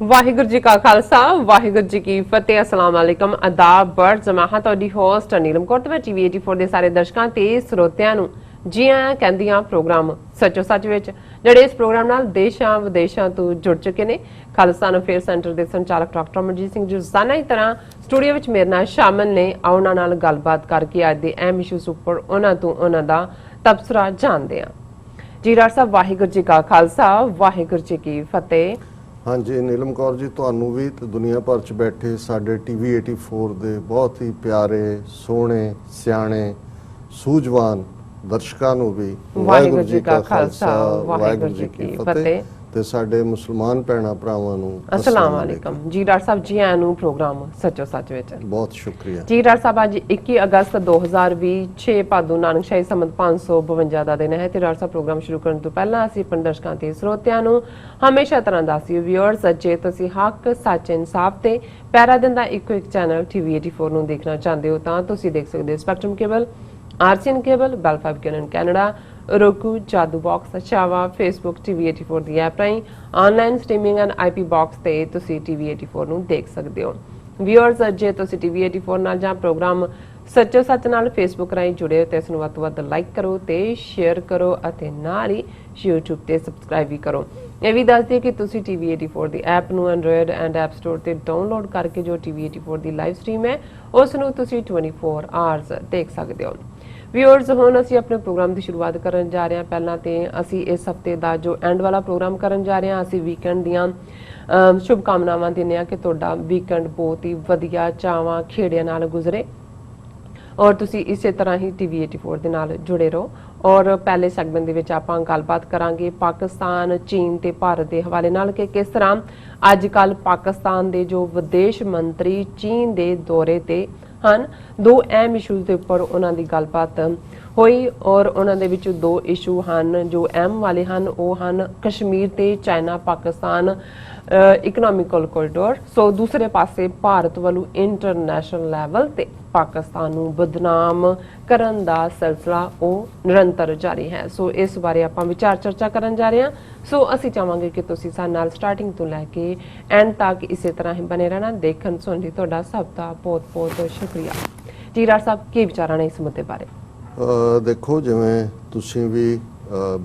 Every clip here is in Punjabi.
ਵਾਹਿਗੁਰੂ ਜੀ ਕਾ ਖਾਲਸਾ ਵਾਹਿਗੁਰੂ ਜੀ ਕੀ ਫਤਿਹ। अस्सलाम वालेकुम आदाब बर्ड जमाहा ਤੁਹਾਡੀ ਹੋਸਟ ਨੀਲਮ ਕੌਰ ਤੇ ਟੀਵੀ 84 ਦੇ ਸਾਰੇ ਦਰਸ਼ਕਾਂ ਤੇ ਸਰੋਤਿਆਂ ਨੂੰ ਜੀ ਆਇਆਂ ਕਹਿੰਦੀਆਂ ਪ੍ਰੋਗਰਾਮ ਸੱਚੋ ਸੱਚ ਵਿੱਚ ਜਿਹੜੇ ਇਸ ਪ੍ਰੋਗਰਾਮ ਨਾਲ ਦੇਸ਼ਾਂ ਵਿਦੇਸ਼ਾਂ ਤੋਂ ਜੁੜ ਚੁੱਕੇ ਨੇ। ਖਾਲਿਸਤਾਨ ਅਫੇਅਰ ਸੈਂਟਰ ਦੇ ਸੰਚਾਲਕ ਡਾਕਟਰ ਅਮਰਜੀਤ ਸਿੰਘ ਜੀ ਰੋਜ਼ਾਨਾ ਦੀ ਤਰ੍ਹਾਂ ਸਟੂਡੀਓ ਵਿੱਚ ਮੇਰੇ ਨਾਲ ਸ਼ਾਮਲ ਨੇ। ਉਹਨਾਂ ਨਾਲ ਗੱਲਬਾਤ ਕਰਕੇ ਅੱਜ ਦੇ ਅਹਿਮ ਇਸ਼ੂਜ਼ ਉੱਪਰ ਉਹਨਾਂ ਤੋਂ ਉਹਨਾਂ ਦਾ ਤਬਸਰਾ ਜਾਣਦੇ ਹਾਂ। ਜੀ ਡਾਕਟਰ ਸਾਹਿਬ ਵਾਹਿਗੁਰੂ ਜੀ ਕਾ ਖਾਲਸਾ ਵਾਹਿਗੁਰੂ ਜੀ ਕੀ ਫਤਿਹ। हाँ जी नीलम कौर जी ਤੁਹਾਨੂੰ ਵੀ ਤੇ ਦੁਨੀਆ ਭਰ ਚ ਬੈਠੇ ਸਾਡੇ ਟੀਵੀ 84 ਦੇ ਬਹੁਤ ਹੀ ਪਿਆਰੇ ਸੋਹਣੇ ਸਿਆਣੇ ਸੂਝਵਾਨ ਦਰਸ਼ਕਾਂ ਨੂੰ ਵੀ ਵਾਹਿਗੁਰੂ ਜੀ ਕਾ ਖਾਲਸਾ ਵਾਹਿਗੁਰੂ ਜੀ ਕੀ ਫਤਿਹ ਤੇ ਸਾਡੇ ਮੁਸਲਮਾਨ ਭੈਣਾਂ ਭਰਾਵਾਂ ਨੂੰ अस्सलाम वालेकुम। जी डॉक्टर साहब जी आया ਨੂੰ ਪ੍ਰੋਗਰਾਮ ਸੱਚੋ ਸੱਚ ਵਿੱਚ ਬਹੁਤ ਸ਼ੁਕਰੀਆ ਜੀ। ਡਾਕਟਰ ਸਾਹਿਬ ਅੱਜ 21 ਅਗਸਤ 2020 6 ਭਾਦੋ ਨਾਨਕਸ਼ਾਹੀ ਸੰਮਤ 552 ਦਾ ਦਿਨ ਹੈ ਤੇ ਡਾਕਟਰ ਸਾਹਿਬ ਪ੍ਰੋਗਰਾਮ ਸ਼ੁਰੂ ਕਰਨ ਤੋਂ ਪਹਿਲਾਂ ਅਸੀਂ ਆਪਣੇ ਦਰਸ਼ਕਾਂ ਤੇ ਸਰੋਤਿਆਂ ਨੂੰ ਹਮੇਸ਼ਾ ਤਰ੍ਹਾਂ ਦੱਸਿਓ ਵਿਊਅਰਸ ਜੇ ਤੁਸੀਂ ਹੱਕ ਸੱਚ ਇਨਸਾਫ ਤੇ ਪੈਰਾ ਦਿਨ ਦਾ ਇੱਕੋ ਇੱਕ ਚੈਨਲ ਟੀਵੀ 84 ਨੂੰ ਦੇਖਣਾ ਚਾਹੁੰਦੇ ਹੋ ਤਾਂ ਤੁਸੀਂ ਦੇਖ ਸਕਦੇ ਹੋ ਸਪੈਕਟਰਮ ਕੇਬਲ, ਆਰਸੀਐਨ ਕੇਬਲ, ਬੈਲ ਫੈਬਕਨ ਕੈਨੇਡਾ, roku, ਜਾਦੂ ਬਾਕਸ, ਚਾਵਾ, ਫੇਸਬੁੱਕ ਟੀਵੀ 84 ਦੀ ਐਪ ਰਾਹੀਂ online streaming and IP box ਤੇ ਤੁਸੀਂ ਟੀਵੀ 84 ਨੂੰ ਦੇਖ ਸਕਦੇ ਹੋ। ਵਿਊਅਰਸ ਜੇ ਤੁਸੀਂ ਟੀਵੀ 84 ਨਾਲ ਜਾਂ ਪ੍ਰੋਗਰਾਮ ਸੱਚੋ ਸੱਚ ਨਾਲ ਫੇਸਬੁੱਕ ਰਾਹੀਂ ਜੁੜੇ ਹੋ ਤੇ ਇਸ ਨੂੰ ਵੱਧ ਤੋਂ ਵੱਧ ਲਾਈਕ ਕਰੋ ਤੇ ਸ਼ੇਅਰ ਕਰੋ ਅਤੇ ਨਾਲ ਹੀ YouTube ਤੇ ਸਬਸਕ੍ਰਾਈਬ ਵੀ ਕਰੋ। ਇਹ ਵੀ ਦੱਸ ਦਿਓ ਕਿ ਤੁਸੀਂ ਟੀਵੀ 84 ਦੀ ਐਪ ਨੂੰ ਐਂਡਰੋਇਡ ਐਂਡ ਐਪ ਸਟੋਰ ਤੇ ਡਾਊਨਲੋਡ ਕਰਕੇ ਜੋ ਟੀਵੀ 84 ਦੀ ਲਾਈਵ ਸਟ੍ਰੀਮ ਹੈ ਉਸ ਨੂੰ ਤੁਸੀਂ 24 ਆਵਰਸ ਦੇਖ ਸਕਦੇ ਹੋ। ਵਿਊਅਰਸ ਹੁਣ ਅਸੀਂ ਆਪਣੇ ਪ੍ਰੋਗਰਾਮ ਦੀ ਸ਼ੁਰੂਆਤ ਕਰਨ ਜਾ ਰਹੇ ਹਾਂ। ਪਹਿਲਾਂ ਤੇ ਅਸੀਂ ਇਸ ਹਫਤੇ ਦਾ ਜੋ ਐਂਡ ਵਾਲਾ ਪ੍ਰੋਗਰਾਮ ਕਰਨ ਜਾ ਰਹੇ ਹਾਂ ਅਸੀਂ ਵੀਕਐਂਡ ਦੀਆਂ ਸ਼ੁਭ ਕਾਮਨਾਵਾਂ ਦਿੰਦੇ ਹਾਂ ਕਿ ਤੁਹਾਡਾ ਵੀਕਐਂਡ ਬਹੁਤ ਹੀ ਵਧੀਆ ਚਾਵਾਂ ਖੇੜਿਆਂ ਨਾਲ ਗੁਜ਼ਰੇ ਔਰ ਤੁਸੀਂ ਇਸੇ ਤਰ੍ਹਾਂ ਹੀ ਟੀਵੀ 84 ਦੇ ਨਾਲ ਜੁੜੇ ਰਹੋ। ਔਰ ਪਹਿਲੇ ਸੈਗਮੈਂਟ ਦੇ ਵਿੱਚ ਆਪਾਂ ਗੱਲਬਾਤ ਕਰਾਂਗੇ ਪਾਕਿਸਤਾਨ, ਚੀਨ ਤੇ ਭਾਰਤ ਦੇ ਹਵਾਲੇ ਨਾਲ ਕਿ ਕਿਸ ਤਰ੍ਹਾਂ ਅੱਜ ਕੱਲ੍ਹ ਪਾਕਿਸਤਾਨ ਦੇ ਜੋ ਵਿਦੇਸ਼ ਮੰਤਰੀ ਚੀਨ ਦੇ ਦੌਰੇ ਤੇ ਹਨ। ਦੋ ਅਹਿਮ ਇਸ਼ੂਜ਼ ਦੇ ਉੱਪਰ ਉਹਨਾਂ ਦੀ ਗੱਲਬਾਤ ਹੋਈ ਔਰ ਉਹਨਾਂ ਦੇ ਵਿੱਚ ਦੋ ਇਸ਼ੂ ਹਨ ਜੋ ਅਹਿਮ ਵਾਲੇ ਹਨ। ਉਹ ਹਨ ਕਸ਼ਮੀਰ ਤੇ ਚਾਈਨਾ ਪਾਕਿਸਤਾਨ ਇਕਨੋਮਿਕਲ ਕੋਰੀਡੋਰ। ਸੋ ਦੂਸਰੇ ਪਾਸੇ ਭਾਰਤ ਵੱਲੋਂ ਇੰਟਰਨੈਸ਼ਨਲ ਲੈਵਲ ਤੇ ਪਾਕਿਸਤਾਨ ਨੂੰ ਬਦਨਾਮ ਕਰਨ ਦਾ ਸਿਲਸਿਲਾ ਉਹ ਨਿਰੰਤਰ ਜਾਰੀ ਹੈ। ਸੋ ਇਸ ਬਾਰੇ ਆਪਾਂ ਵਿਚਾਰ ਚਰਚਾ ਕਰਨ ਜਾ ਰਹੇ ਹਾਂ। ਸੋ ਅਸੀਂ ਚਾਹਾਂਗੇ ਕਿ ਤੁਸੀਂ ਸਾਡੇ ਨਾਲ ਸਟਾਰਟਿੰਗ ਤੋਂ ਲੈ ਕੇ ਐਂਡ ਤੱਕ ਇਸੇ ਤਰ੍ਹਾਂ ਹੀ ਬਣੇ ਰਹਿਣਾ। ਦੇਖਣ ਸੁਣਨ ਲਈ ਤੁਹਾਡਾ ਸਭ ਦਾ ਬਹੁਤ ਬਹੁਤ ਸ਼ੁਕਰੀਆ। ਜੀ ਡਾਕਟਰ ਸਾਹਿਬ ਕੀ ਵਿਚਾਰਾਂ ਨੇ ਇਸ ਮੁੱਦੇ ਬਾਰੇ? ਦੇਖੋ ਜਿਵੇਂ ਤੁਸੀਂ ਵੀ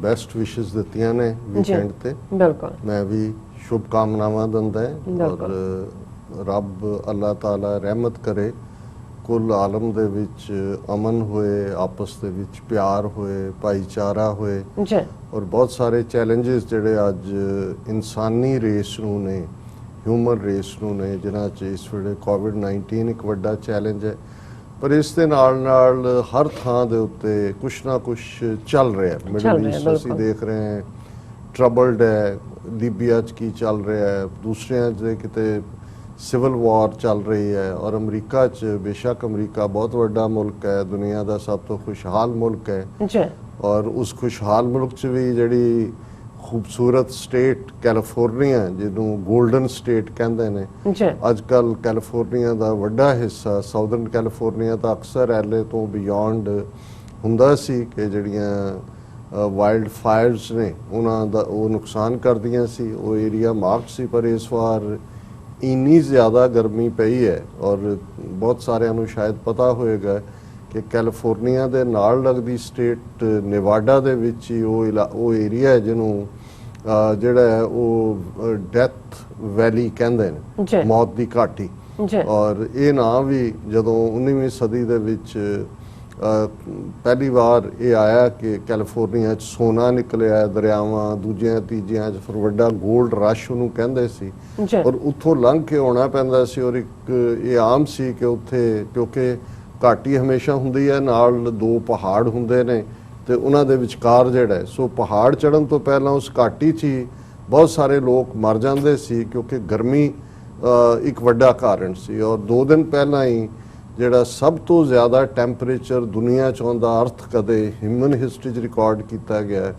ਬੈਸਟ ਵਿਸ਼ੇਸ ਦਿੱਤੀਆਂ ਨੇ ਵੀਕਐਂਡ ਤੇ, ਬਿਲਕੁਲ ਮੈਂ ਵੀ ਸ਼ੁਭ ਕਾਮਨਾਵਾਂ ਦਿੰਦਾ ਔਰ ਰੱਬ ਅੱਲਾਹ ਤਾਲਾ ਰਹਿਮਤ ਕਰੇ ਕੁੱਲ ਆਲਮ ਦੇ ਵਿੱਚ ਅਮਨ ਹੋਏ, ਆਪਸ ਦੇ ਵਿੱਚ ਪਿਆਰ ਹੋਏ, ਭਾਈਚਾਰਾ ਹੋਏ ਜੀ। ਔਰ ਬਹੁਤ ਸਾਰੇ ਚੈਲੰਜਸ ਜਿਹੜੇ ਅੱਜ ਇਨਸਾਨੀ ਰੇਸ ਨੂੰ ਨੇ, ਹਿਊਮਨ ਰੇਸ ਨੂੰ ਨੇ, ਜਿਨ੍ਹਾਂ 'ਚ ਇਸ ਵੇਲੇ ਕੋਵਿਡ-19 ਇੱਕ ਵੱਡਾ ਚੈਲੰਜ ਹੈ। ਪਰ ਇਸ ਦੇ ਨਾਲ ਨਾਲ ਹਰ ਥਾਂ ਦੇ ਉੱਤੇ ਕੁਛ ਨਾ ਕੁਛ ਚੱਲ ਰਿਹਾ। ਮਿਡਲ ਈਸਟ ਅਸੀਂ ਦੇਖ ਰਹੇ ਹਾਂ ਟਰਬਲਡ ਹੈ, ਲੀਬੀਆ 'ਚ ਕੀ ਚੱਲ ਰਿਹਾ ਹੈ, ਦੂਸਰਿਆਂ 'ਚ ਕਿਤੇ ਸਿਵਲ ਵਾਰ ਚੱਲ ਰਹੀ ਹੈ। ਔਰ ਅਮਰੀਕਾ 'ਚ ਬੇਸ਼ੱਕ ਅਮਰੀਕਾ ਬਹੁਤ ਵੱਡਾ ਮੁਲਕ ਹੈ, ਦੁਨੀਆ ਦਾ ਸਭ ਤੋਂ ਖੁਸ਼ਹਾਲ ਮੁਲਕ ਹੈ ਔਰ ਉਸ ਖੁਸ਼ਹਾਲ ਮੁਲਕ 'ਚ ਵੀ ਜਿਹੜੀ ਖੂਬਸੂਰਤ ਸਟੇਟ ਕੈਲੀਫੋਰਨੀਆ ਜਿਹਨੂੰ ਗੋਲਡਨ ਸਟੇਟ ਕਹਿੰਦੇ ਨੇ, ਅੱਜ ਕੱਲ੍ਹ ਕੈਲੀਫੋਰਨੀਆ ਦਾ ਵੱਡਾ ਹਿੱਸਾ ਸਾਊਦਰਨ ਕੈਲੀਫੋਰਨੀਆ ਤਾਂ ਅਕਸਰ ਐਲਏ ਤੋਂ ਬਿਯੋਂਡ ਹੁੰਦਾ ਸੀ ਕਿ ਜਿਹੜੀਆਂ ਵਾਈਲਡ ਫਾਇਰਸ ਨੇ ਉਹਨਾਂ ਦਾ ਉਹ ਨੁਕਸਾਨ ਕਰਦੀਆਂ ਸੀ, ਉਹ ਏਰੀਆ ਮਾਰਕਡ ਸੀ। ਪਰ ਇਸ ਵਾਰ ਇੰਨੀ ਜ਼ਿਆਦਾ ਗਰਮੀ ਪਈ ਹੈ ਔਰ ਬਹੁਤ ਸਾਰਿਆਂ ਨੂੰ ਸ਼ਾਇਦ ਪਤਾ ਹੋਏਗਾ ਕਿ ਕੈਲੀਫੋਰਨੀਆ ਦੇ ਨਾਲ ਲੱਗਦੀ ਸਟੇਟ ਨੇਵਾਡਾ ਦੇ ਵਿੱਚ ਹੀ ਉਹ ਏਰੀਆ ਹੈ ਜਿਹਨੂੰ ਜਿਹੜਾ ਹੈ ਉਹ ਡੈਥ ਵੈਲੀ ਕਹਿੰਦੇ ਨੇ, ਮੌਤ ਦੀ ਘਾਟੀ। ਔਰ ਇਹ ਨਾਂ ਵੀ ਜਦੋਂ 19ਵੀਂ ਸਦੀ ਦੇ ਵਿੱਚ ਪਹਿਲੀ ਵਾਰ ਇਹ ਆਇਆ ਕਿ ਕੈਲੀਫੋਰਨੀਆ 'ਚ ਸੋਨਾ ਨਿਕਲਿਆ ਦਰਿਆਵਾਂ ਦੂਜਿਆਂ ਤੀਜਿਆਂ 'ਚ, ਫਿਰ ਵੱਡਾ ਗੋਲਡ ਰਸ਼ ਉਹਨੂੰ ਕਹਿੰਦੇ ਸੀ ਔਰ ਉੱਥੋਂ ਲੰਘ ਕੇ ਆਉਣਾ ਪੈਂਦਾ ਸੀ। ਔਰ ਇੱਕ ਇਹ ਆਮ ਸੀ ਕਿ ਉੱਥੇ ਕਿਉਂਕਿ ਘਾਟੀ ਹਮੇਸ਼ਾ ਹੁੰਦੀ ਹੈ, ਨਾਲ ਦੋ ਪਹਾੜ ਹੁੰਦੇ ਨੇ ਤੇ ਉਹਨਾਂ ਦੇ ਵਿਚਕਾਰ ਜਿਹੜਾ ਹੈ, ਸੋ ਪਹਾੜ ਚੜ੍ਹਨ ਤੋਂ ਪਹਿਲਾਂ ਉਸ ਘਾਟੀ 'ਚ ਹੀ ਬਹੁਤ ਸਾਰੇ ਲੋਕ ਮਰ ਜਾਂਦੇ ਸੀ ਕਿਉਂਕਿ ਗਰਮੀ ਇੱਕ ਵੱਡਾ ਕਾਰਨ ਸੀ। ਔਰ 2 ਦਿਨ ਪਹਿਲਾਂ ਹੀ ਜਿਹੜਾ ਸਭ ਤੋਂ ਜ਼ਿਆਦਾ ਟੈਂਪਰੇਚਰ ਦੁਨੀਆ 'ਚ ਆਉਂਦਾ ਅਰਥ ਕਦੇ ਹਿਊਮਨ ਹਿਸਟਰੀ 'ਚ ਰਿਕਾਰਡ ਕੀਤਾ ਗਿਆ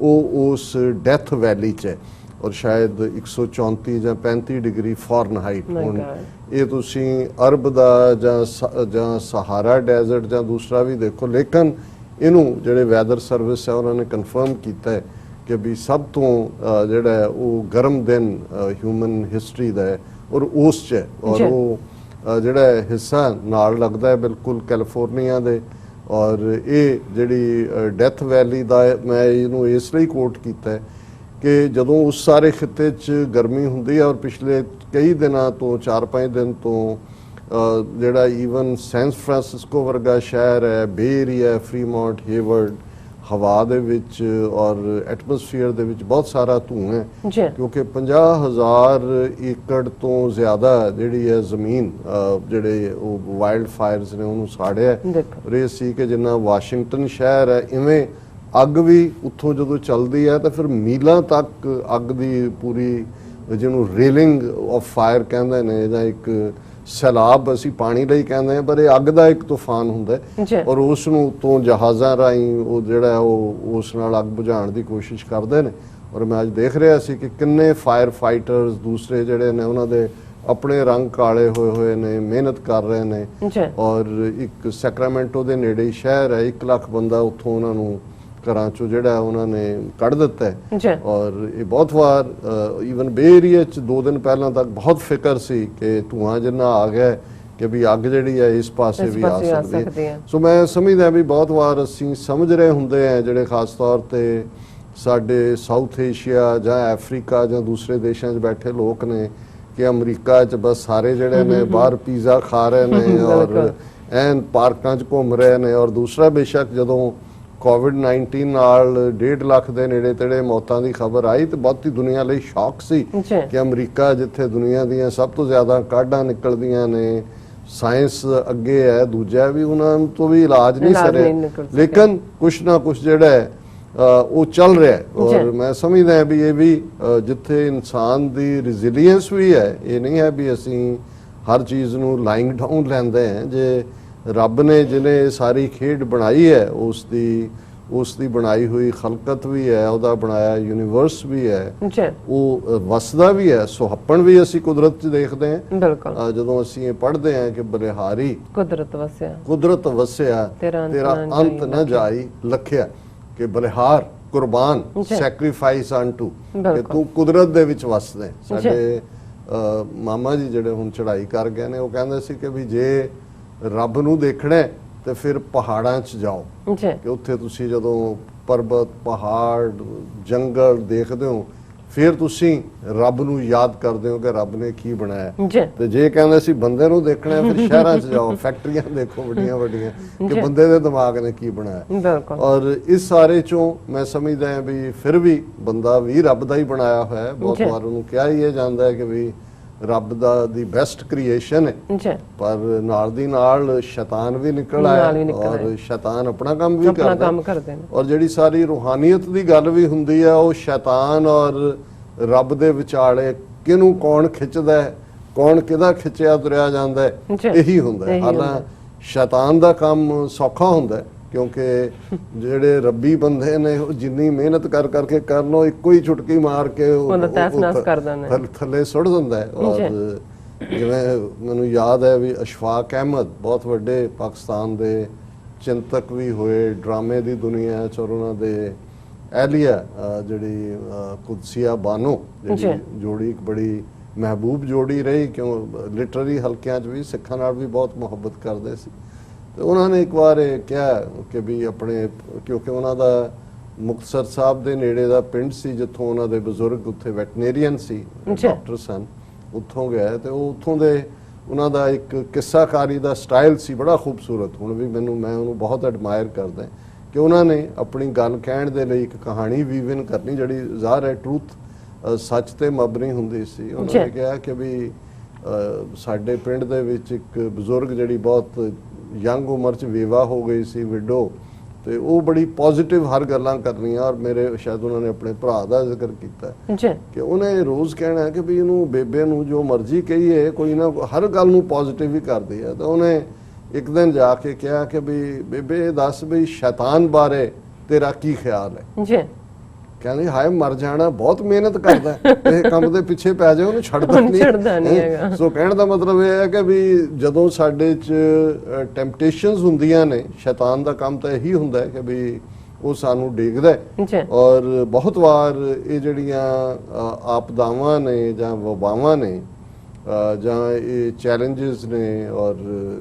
ਉਹ ਉਸ ਡੈਥ ਵੈਲੀ 'ਚ ਹੈ ਔਰ ਸ਼ਾਇਦ 134 ਜਾਂ 35 ਡਿਗਰੀ ਫਾਰਨਹਾਈਟ। ਹੁਣ ਇਹ ਤੁਸੀਂ ਅਰਬ ਦਾ ਜਾਂ ਸਹਾਰਾ ਡੈਜ਼ਰਟ ਜਾਂ ਦੂਸਰਾ ਵੀ ਦੇਖੋ, ਲੇਕਿਨ ਇਹਨੂੰ ਜਿਹੜੇ ਵੈਦਰ ਸਰਵਿਸ ਹੈ ਉਹਨਾਂ ਨੇ ਕਨਫਰਮ ਕੀਤਾ ਹੈ ਕਿ ਵੀ ਸਭ ਤੋਂ ਜਿਹੜਾ ਹੈ ਉਹ ਗਰਮ ਦਿਨ ਹਿਊਮਨ ਹਿਸਟਰੀ ਦਾ ਹੈ ਔਰ ਉਸ 'ਚ ਹੈ। ਔਰ ਉਹ ਜਿਹੜਾ ਹਿੱਸਾ ਨਾਲ ਲੱਗਦਾ ਹੈ ਬਿਲਕੁਲ ਕੈਲੀਫੋਰਨੀਆ ਦੇ। ਔਰ ਇਹ ਜਿਹੜੀ ਡੈਥ ਵੈਲੀ ਦਾ ਮੈਂ ਇਹਨੂੰ ਇਸ ਲਈ ਕੋਟ ਕੀਤਾ ਹੈ ਕਿ ਜਦੋਂ ਉਸ ਸਾਰੇ ਖਿੱਤੇ 'ਚ ਗਰਮੀ ਹੁੰਦੀ ਹੈ ਔਰ ਪਿਛਲੇ ਕਈ ਦਿਨਾਂ ਤੋਂ 4-5 ਦਿਨ ਤੋਂ ਜਿਹੜਾ ਈਵਨ ਸੈਨ ਫਰਾਂਸਿਸਕੋ ਵਰਗਾ ਸ਼ਹਿਰ ਹੈ, ਬੇ ਏਰੀਆ, ਫਰੀਮੌਂਟ, ਹੇਵਰਡ, ਹਵਾ ਦੇ ਵਿੱਚ ਔਰ ਐਟਮੋਸਫੀਅਰ ਦੇ ਵਿੱਚ ਬਹੁਤ ਸਾਰਾ ਧੂੰਆਂ ਹੈ ਕਿਉਂਕਿ 50,000 ਏਕੜ ਤੋਂ ਜ਼ਿਆਦਾ ਜਿਹੜੀ ਹੈ ਜ਼ਮੀਨ ਜਿਹੜੇ ਉਹ ਵਾਈਲਡ ਫਾਇਰਸ ਨੇ ਉਹਨੂੰ ਸਾੜਿਆ। ਔਰ ਇਹ ਸੀ ਕਿ ਜਿੰਨਾ ਵਾਸ਼ਿੰਗਟਨ ਸ਼ਹਿਰ ਹੈ ਇਵੇਂ ਅੱਗ ਵੀ ਉੱਥੋਂ ਜਦੋਂ ਚੱਲਦੀ ਹੈ ਤਾਂ ਫਿਰ ਮੀਲਾਂ ਤੱਕ ਅੱਗ ਦੀ ਪੂਰੀ ਜਿਹਨੂੰ ਰੇਲਿੰਗ ਆਫ ਫਾਇਰ ਕਹਿੰਦੇ ਨੇ ਜਾਂ ਇੱਕ ਸੈਲਾਬ ਅਸੀਂ ਪਾਣੀ ਲਈ ਕਹਿੰਦੇ ਹਾਂ ਪਰ ਇਹ ਅੱਗ ਦਾ ਇੱਕ ਤੂਫਾਨ ਹੁੰਦਾ ਔਰ ਉਸ ਨੂੰ ਉੱਤੋਂ ਜਹਾਜ਼ਾਂ ਰਾਹੀਂ ਉਹ ਜਿਹੜਾ ਉਹ ਉਸ ਨਾਲ ਅੱਗ ਬੁਝਾਉਣ ਦੀ ਕੋਸ਼ਿਸ਼ ਕਰਦੇ ਨੇ। ਔਰ ਮੈਂ ਅੱਜ ਦੇਖ ਰਿਹਾ ਸੀ ਕਿ ਕਿੰਨੇ ਫਾਇਰ ਫਾਈਟਰਸ ਦੂਸਰੇ ਜਿਹੜੇ ਨੇ ਉਹਨਾਂ ਦੇ ਆਪਣੇ ਰੰਗ ਕਾਲੇ ਹੋਏ ਨੇ, ਮਿਹਨਤ ਕਰ ਰਹੇ ਨੇ। ਔਰ ਇੱਕ ਸੈਕਰਾਮੈਂਟੋ ਦੇ ਨੇੜੇ ਸ਼ਹਿਰ ਹੈ, 1 ਲੱਖ ਬੰਦਾ ਉੱਥੋਂ ਉਹਨਾਂ ਨੂੰ ਘਰਾਂ ਚੋਂ ਜਿਹੜਾ ਉਹਨਾਂ ਨੇ ਕੱਢ ਦਿੱਤਾ ਹੈ। ਔਰ ਇਹ ਬਹੁਤ ਵਾਰ ਈਵਨ ਬੇ ਏਰੀਆ 'ਚ 2 ਦਿਨ ਪਹਿਲਾਂ ਤੱਕ ਬਹੁਤ ਫਿਕਰ ਸੀ ਕਿ ਧੂਆਂ ਜਿੰਨਾ ਆ ਗਿਆ ਕਿ ਵੀ ਅੱਗ ਜਿਹੜੀ ਹੈ ਇਸ ਪਾਸੇ ਵੀ ਆ ਸਕਦੀ ਹੈ। ਸੋ ਮੈਂ ਸਮਝਦਾ ਵੀ ਬਹੁਤ ਵਾਰ ਅਸੀਂ ਸਮਝ ਰਹੇ ਹੁੰਦੇ ਆ ਜਿਹੜੇ ਖਾਸ ਤੌਰ ਤੇ ਸਾਡੇ ਸਾਊਥ ਏਸ਼ੀਆ ਜਾਂ ਅਫਰੀਕਾ ਜਾਂ ਦੂਸਰੇ ਦੇਸ਼ਾਂ 'ਚ ਬੈਠੇ ਲੋਕ ਨੇ ਕਿ ਅਮਰੀਕਾ 'ਚ ਬਸ ਸਾਰੇ ਜਿਹੜੇ ਨੇ ਬਾਹਰ ਪੀਜ਼ਾ ਖਾ ਰਹੇ ਨੇ ਔਰ ਐਨ ਪਾਰਕਾਂ 'ਚ ਘੁੰਮ ਰਹੇ ਨੇ। ਔਰ ਦੂਸਰਾ ਬੇਸ਼ੱਕ ਜਦੋਂ ਕੋਵਿਡ-19 ਨਾਲ 1.5 ਲੱਖ ਦੇ ਨੇੜੇ ਤੇੜੇ ਮੌਤਾਂ ਦੀ ਖਬਰ ਆਈ ਤੇ ਬਹੁਤੀ ਦੁਨੀਆ ਲਈ ਸ਼ੌਕ ਸੀ ਕਿ ਅਮਰੀਕਾ ਜਿੱਥੇ ਦੁਨੀਆ ਦੀਆਂ ਸਭ ਤੋਂ ਜ਼ਿਆਦਾ ਕਾਢਾਂ ਨਿਕਲਦੀਆਂ ਨੇ, ਸਾਇੰਸ ਅੱਗੇ ਹੈ, ਦੂਜਾ ਵੀ ਉਹਨਾਂ ਤੋਂ ਵੀ ਇਲਾਜ ਨਹੀਂ ਸਰੇ ਲੇਕਿਨ ਕੁਛ ਨਾ ਕੁਛ ਜਿਹੜਾ ਹੈ ਉਹ ਚੱਲ ਰਿਹਾ। ਔਰ ਮੈਂ ਸਮਝਦਾ ਵੀ ਇਹ ਵੀ ਜਿੱਥੇ ਇਨਸਾਨ ਦੀ ਰੈਜ਼ਿਲੀਅੰਸ ਵੀ ਹੈ, ਇਹ ਨਹੀਂ ਹੈ ਵੀ ਅਸੀਂ ਹਰ ਚੀਜ਼ ਨੂੰ ਲਾਈਂਗ ਡਾਊਨ ਲੈਂਦੇ ਹਾਂ। ਜੇ ਰੱਬ ਨੇ ਜਿਹਨੇ ਸਾਰੀ ਖੇਡ ਬਣਾਈ ਹੈ ਉਸ ਦੀ ਬਣਾਈ ਹੋਈ ਖਲਕਤ ਵੀ ਹੈ, ਉਹਦਾ ਬਣਾਇਆ ਯੂਨੀਵਰਸ ਵੀ ਹੈ, ਉਹ ਵਸਦਾ ਵੀ ਹੈ, ਸੁਹੱਪਣ ਵੀ ਅਸੀਂ ਕੁਦਰਤ 'ਚ ਦੇਖਦੇ ਹਾਂ। ਜਦੋਂ ਅਸੀਂ ਇਹ ਪੜ੍ਹਦੇ ਹਾਂ ਕਿ ਬਲਿਹਾਰੀ ਕੁਦਰਤ ਵਸਿਆ ਤੇਰਾ ਅੰਤ ਨਾ ਜਾਈ ਲਖਿਆ ਕਿ ਬਲਿਹਾਰ ਕੁਰਬਾਨ ਸੈਕਰੀਫਾਈਸ ਅਨਟੂ ਕਿ ਤੂੰ ਕੁਦਰਤ ਦੇ ਵਿੱਚ ਵਸਦਾ। ਸਾਡੇ ਮਾਮਾ ਜੀ ਜਿਹੜੇ ਹੁਣ ਚੜ੍ਹਾਈ ਕਰ ਗਏ ਨੇ ਉਹ ਕਹਿੰਦੇ ਸੀ ਕਿ ਵੀ ਜੇ ਰੱਬ ਨੂੰ ਦੇਖਣਾ ਤੇ ਫਿਰ ਪਹਾੜਾਂ 'ਚ ਜਾਓ ਕਿ ਉੱਥੇ ਤੁਸੀਂ ਜਦੋਂ ਪਰਬਤ, ਪਹਾੜ, ਜੰਗਲ ਦੇਖਦੇ ਹੋ ਫਿਰ ਤੁਸੀਂ ਰੱਬ ਨੂੰ ਯਾਦ ਕਰਦੇ ਹੋ ਕਿ ਰੱਬ ਨੇ ਕੀ ਬਣਾਇਆ। ਤੇ ਜੇ ਕਹਿੰਦੇ ਸੀ ਬੰਦੇ ਨੂੰ ਦੇਖਣਾ ਫਿਰ ਸ਼ਹਿਰਾਂ 'ਚ ਜਾਓ, ਫੈਕਟਰੀਆਂ ਦੇਖੋ ਵੱਡੀਆਂ ਵੱਡੀਆਂ ਕਿ ਬੰਦੇ ਦੇ ਦਿਮਾਗ ਨੇ ਕੀ ਬਣਾਇਆ। ਔਰ ਇਸ ਸਾਰੇ 'ਚੋਂ ਮੈਂ ਸਮਝਦਾ ਹਾਂ ਵੀ ਫਿਰ ਵੀ ਬੰਦਾ ਵੀ ਰੱਬ ਦਾ ਹੀ ਬਣਾਇਆ ਹੋਇਆ। ਬਹੁਤ ਵਾਰ ਉਹਨੂੰ ਕਿਹਾ ਹੀ ਇਹ ਜਾਂਦਾ ਹੈ ਕਿ ਵੀ ਰੱਬ ਦੀ ਬੈਸਟ ਕ੍ਰੀਏਸ਼ਨ ਹੈ ਪਰ ਨਾਲ ਦੀ ਨਾਲ ਸ਼ੈਤਾਨ ਵੀ ਨਿਕਲ ਆਇਆ ਔਰ ਸ਼ੈਤਾਨ ਆਪਣਾ ਕੰਮ ਵੀ ਕਰਦਾ ਔਰ ਜਿਹੜੀ ਸਾਰੀ ਰੂਹਾਨੀਅਤ ਦੀ ਗੱਲ ਵੀ ਹੁੰਦੀ ਹੈ ਉਹ ਸ਼ੈਤਾਨ ਔਰ ਰੱਬ ਦੇ ਵਿਚਾਲੇ ਕਿਹਨੂੰ ਕੌਣ ਖਿੱਚਦਾ ਹੈ, ਕੌਣ ਕਿਹਦਾ ਖਿੱਚਿਆ ਤੁਰਿਆ ਜਾਂਦਾ ਹੈ, ਇਹੀ ਹੁੰਦਾ ਹੈ। ਹਾਲਾਂ ਸ਼ੈਤਾਨ ਦਾ ਕੰਮ ਸੌਖਾ ਹੁੰਦਾ ਕਿਉਂਕਿ ਜਿਹੜੇ ਰੱਬੀ ਬੰਦੇ ਨੇ ਉਹ ਜਿੰਨੀ ਮਿਹਨਤ ਕਰਕੇ ਕਰਨ ਉਹ ਇੱਕੋ ਹੀ ਛੁਟਕੀ ਮਾਰ ਕੇ ਥੱਲੇ ਸੁੱਟ ਦਿੰਦਾ ਹੈ। ਔਰ ਜਿਵੇਂ ਮੈਨੂੰ ਯਾਦ ਹੈ ਵੀ ਅਸ਼ਫਾਕ ਅਹਿਮਦ ਬਹੁਤ ਵੱਡੇ ਪਾਕਿਸਤਾਨ ਦੇ ਚਿੰਤਕ ਵੀ ਹੋਏ ਡਰਾਮੇ ਦੀ ਦੁਨੀਆ 'ਚ ਔਰ ਉਹਨਾਂ ਦੇ ਐਲੀਆ ਜਿਹੜੀ ਕੁਦਸੀਆ ਬਾਨੋ ਜਿਹੜੀ ਜੋੜੀ ਇੱਕ ਬੜੀ ਮਹਿਬੂਬ ਜੋੜੀ ਰਹੀ ਕਿਉਂ ਲਿਟਰਰੀ ਹਲਕਿਆਂ 'ਚ ਵੀ ਸਿੱਖਾਂ ਨਾਲ ਵੀ ਬਹੁਤ ਮੁਹੱਬਤ ਕਰਦੇ ਸੀ। ਤੇ ਉਹਨਾਂ ਨੇ ਇੱਕ ਵਾਰ ਕਿਹਾ ਕਿ ਵੀ ਆਪਣੇ ਕਿਉਂਕਿ ਉਹਨਾਂ ਦਾ ਮੁਕਤਸਰ ਸਾਹਿਬ ਦੇ ਨੇੜੇ ਦਾ ਪਿੰਡ ਸੀ ਜਿੱਥੋਂ ਉਹਨਾਂ ਦੇ ਬਜ਼ੁਰਗ ਉੱਥੇ ਵੈਟਨੇਰੀਅਨ ਸੀ, ਡਾਕਟਰ ਸਨ, ਉੱਥੋਂ ਗਏ ਤੇ ਉਹ ਉੱਥੋਂ ਦੇ ਉਹਨਾਂ ਦਾ ਇੱਕ ਕਿੱਸਾਕਾਰੀ ਦਾ ਸਟਾਈਲ ਸੀ ਬੜਾ ਖੂਬਸੂਰਤ। ਹੁਣ ਵੀ ਮੈਂ ਉਹਨੂੰ ਬਹੁਤ ਐਡਮਾਇਰ ਕਰਦਾ ਕਿ ਉਹਨਾਂ ਨੇ ਆਪਣੀ ਗੱਲ ਕਹਿਣ ਦੇ ਲਈ ਇੱਕ ਕਹਾਣੀ ਵੀਵਨ ਕਰਨੀ ਜਿਹੜੀ ਜ਼ਾਹਰ ਹੈ ਟਰੂਥ ਸੱਚ ਤੇ ਮਬਨੀ ਹੁੰਦੀ ਸੀ। ਉਹਨਾਂ ਨੇ ਕਿਹਾ ਕਿ ਵੀ ਸਾਡੇ ਪਿੰਡ ਦੇ ਵਿੱਚ ਇੱਕ ਬਜ਼ੁਰਗ ਜਿਹੜੀ ਬਹੁਤ ਯੰਗ ਉਮਰ 'ਚ ਵਿਆਹ ਹੋ ਗਈ ਸੀ, ਵਿਡੋ, ਤੇ ਉਹ ਬੜੀ ਪੋਜ਼ਿਟਿਵ ਹਰ ਗੱਲਾਂ ਕਰਨੀਆਂ ਔਰ ਮੇਰੇ ਸ਼ਾਇਦ ਉਹਨਾਂ ਨੇ ਆਪਣੇ ਭਰਾ ਦਾ ਜ਼ਿਕਰ ਕੀਤਾ ਕਿ ਉਹਨੇ ਰੋਜ਼ ਕਹਿਣਾ ਕਿ ਵੀ ਇਹਨੂੰ ਬੇਬੇ ਨੂੰ ਜੋ ਮਰਜ਼ੀ ਕਹੀਏ ਕੋਈ ਨਾ ਹਰ ਗੱਲ ਨੂੰ ਪੋਜ਼ਿਟਿਵ ਹੀ ਕਰਦੀ ਹੈ। ਤਾਂ ਉਹਨੇ ਇੱਕ ਦਿਨ ਜਾ ਕੇ ਕਿਹਾ ਕਿ ਵੀ ਬੇਬੇ ਦੱਸ ਵੀ ਸ਼ੈਤਾਨ ਬਾਰੇ ਤੇਰਾ ਕੀ ਖਿਆਲ ਹੈ। ਕਹਿੰਦੀ ਹਾਏ ਮਰ ਜਾਣਾ, ਬਹੁਤ ਮਿਹਨਤ ਕਰਦਾ ਇਹ ਕੰਮ ਦੇ ਪਿੱਛੇ ਪੈ ਜਾਏ ਉਹਨੂੰ ਛੱਡਦਾ ਨਹੀਂ ਹੈਗਾ। ਸੋ ਕਹਿਣ ਦਾ ਮਤਲਬ ਇਹ ਹੈ ਕਿ ਵੀ ਜਦੋਂ ਸਾਡੇ 'ਚ ਟੈਂਪਟੇਸ਼ਨਸ ਹੁੰਦੀਆਂ ਨੇ, ਸ਼ੈਤਾਨ ਦਾ ਕੰਮ ਤਾਂ ਇਹੀ ਹੁੰਦਾ ਹੈ ਕਿ ਵੀ ਉਹ ਸਾਨੂੰ ਡੇਗਦਾ ਹੈ। ਜੀ ਔਰ ਬਹੁਤ ਵਾਰ ਇਹ ਜਿਹੜੀਆਂ ਆਪਦਾਵਾਂ ਨੇ ਜਾਂ ਵਬਾਵਾਂ ਨੇ ਜਾਂ ਇਹ ਚੈਲੰਜਸ ਨੇ ਔਰ